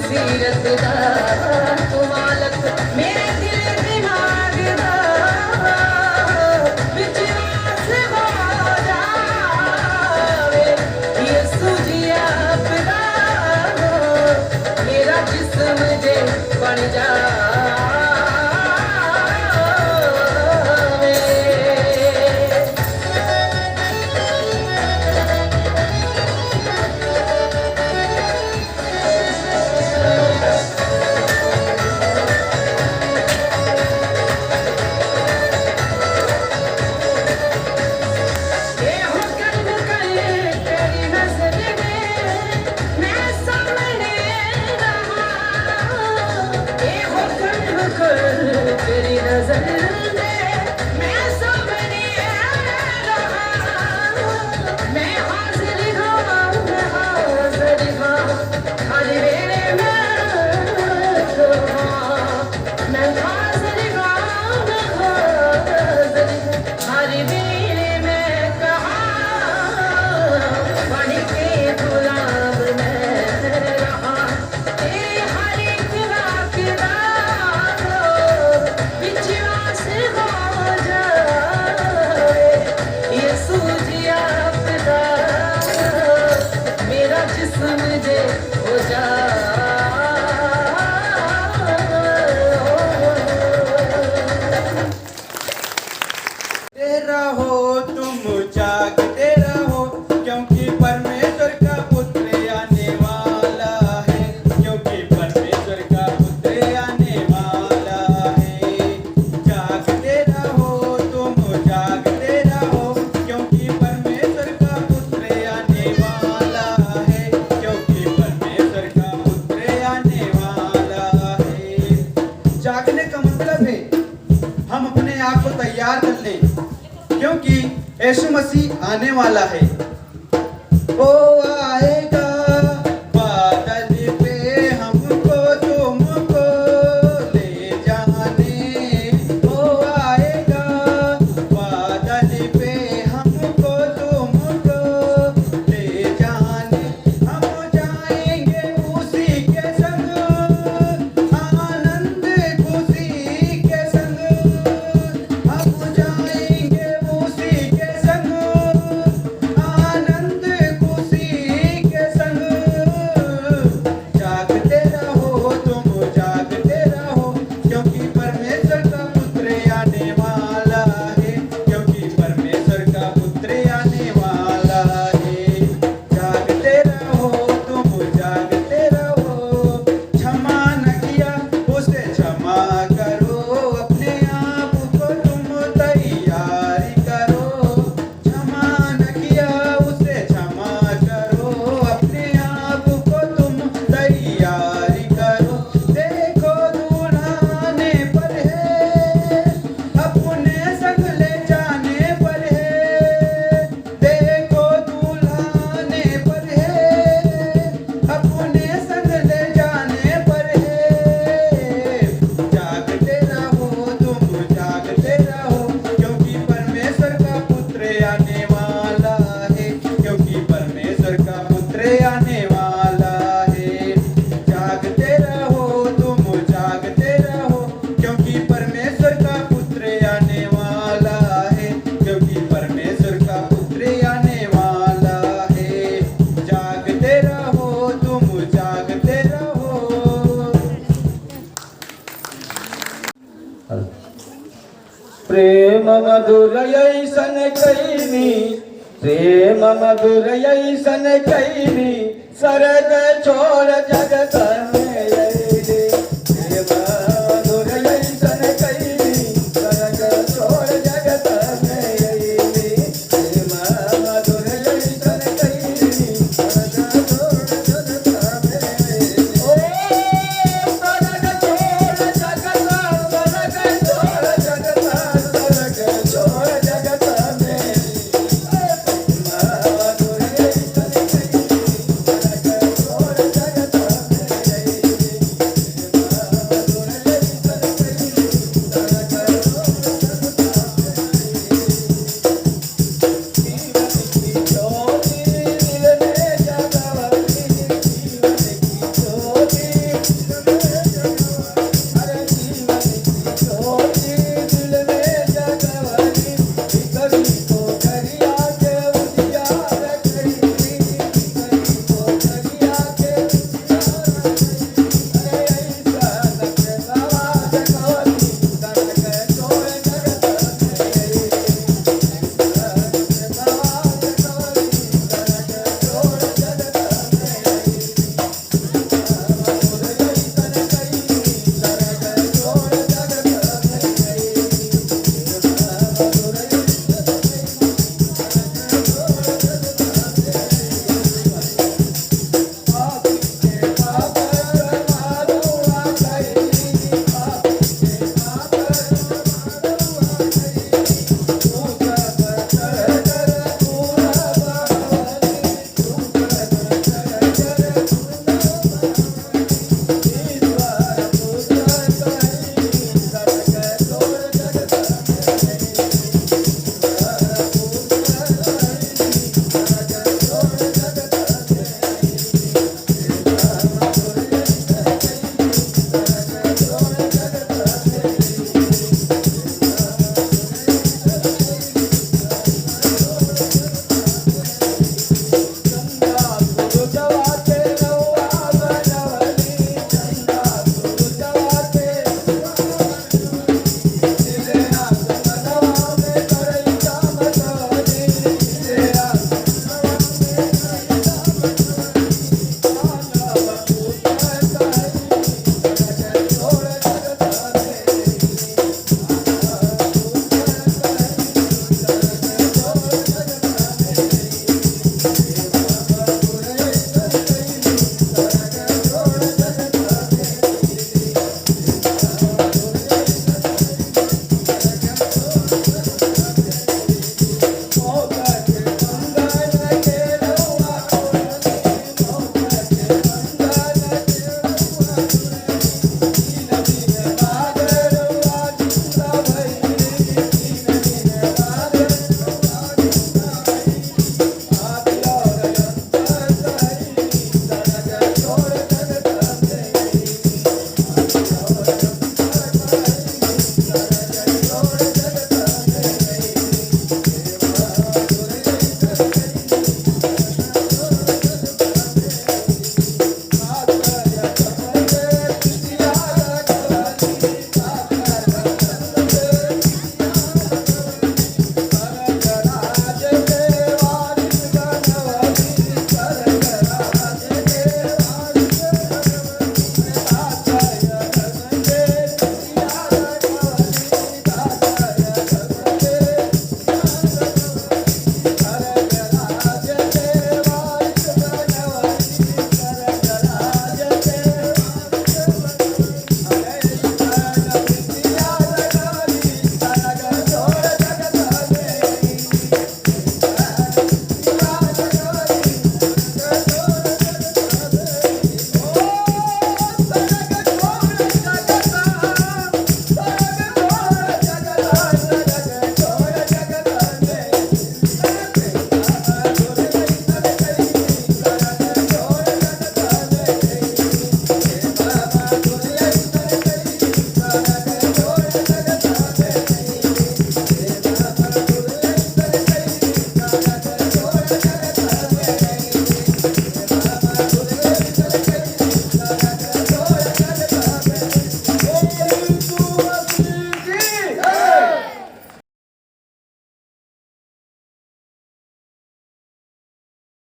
सीरत दा तू मालक मेरे दिल दिमाग दा विश्वास हो जावे यीशु जी आपदा मेरा जिस्म जे बन जावे तेरी नजर में मैं सामने रहा मैं हाजिर हूँ हर वेले में तो मैं हाजिर हूँ हर वेले में कहा बन के गुलाब में रहा तेरे हर एक वाक़दा विश्वास हो जाए यीशु जी आपदा मेरा जिस्म जे हो जागते रहो तुम जागते रहो क्योंकि परमेश्वर का पुत्र आने वाला है क्योंकि परमेश्वर का पुत्र आने वाला है जागते रहो तुम जागते रहो क्योंकि परमेश्वर का पुत्र आने वाला है क्योंकि परमेश्वर का पुत्र आने वाला है जागने का मतलब है हम अपने आप को तैयार कर लें क्योंकि यीशु मसीह आने वाला है वो आएगा बादल पे हमको तुमको ले जाने वो आएगा बादल पे हमको तुमको ले जाने हम जाएंगे उसी के संग आनंद खुशी के संग हम जाएंगे उसी के संग आनंद खुशी के संग जागते रहो तुम जागते रहो क्योंकि परमेश्वर का पुत्र आने वाला है क्योंकि परमेश्वर का पुत्र आने वाला है जागते रहो तुम जागते रहो क्षमा न किया उसे क्षमा करो अपने आप को तुम तैयारी करो क्षमा न किया उसे क्षमा करो अपने आप को तुम तैयारी करो देखो दूल्हा आने पर है अपने संग ले जाने पर है देखो दूल्हा आने पर है अपने संग ले जाने पर है जागते रहो तुम जागते रहो क्योंकि परमेश्वर का पुत्र आने वाला है क्योंकि परमेश्वर का पुत्र आने वाला है जागते रहो तुम जागते रहो क्योंकि परमेश्वर का पुत्र आने वाला है क्योंकि परमेश्वर का पुत्र आने वाला है जागते रहो तुम जागते रहो प्रेम मधुर ऐसन कैनी प्रेम मधुर ऐसन कैनी सरग छोड़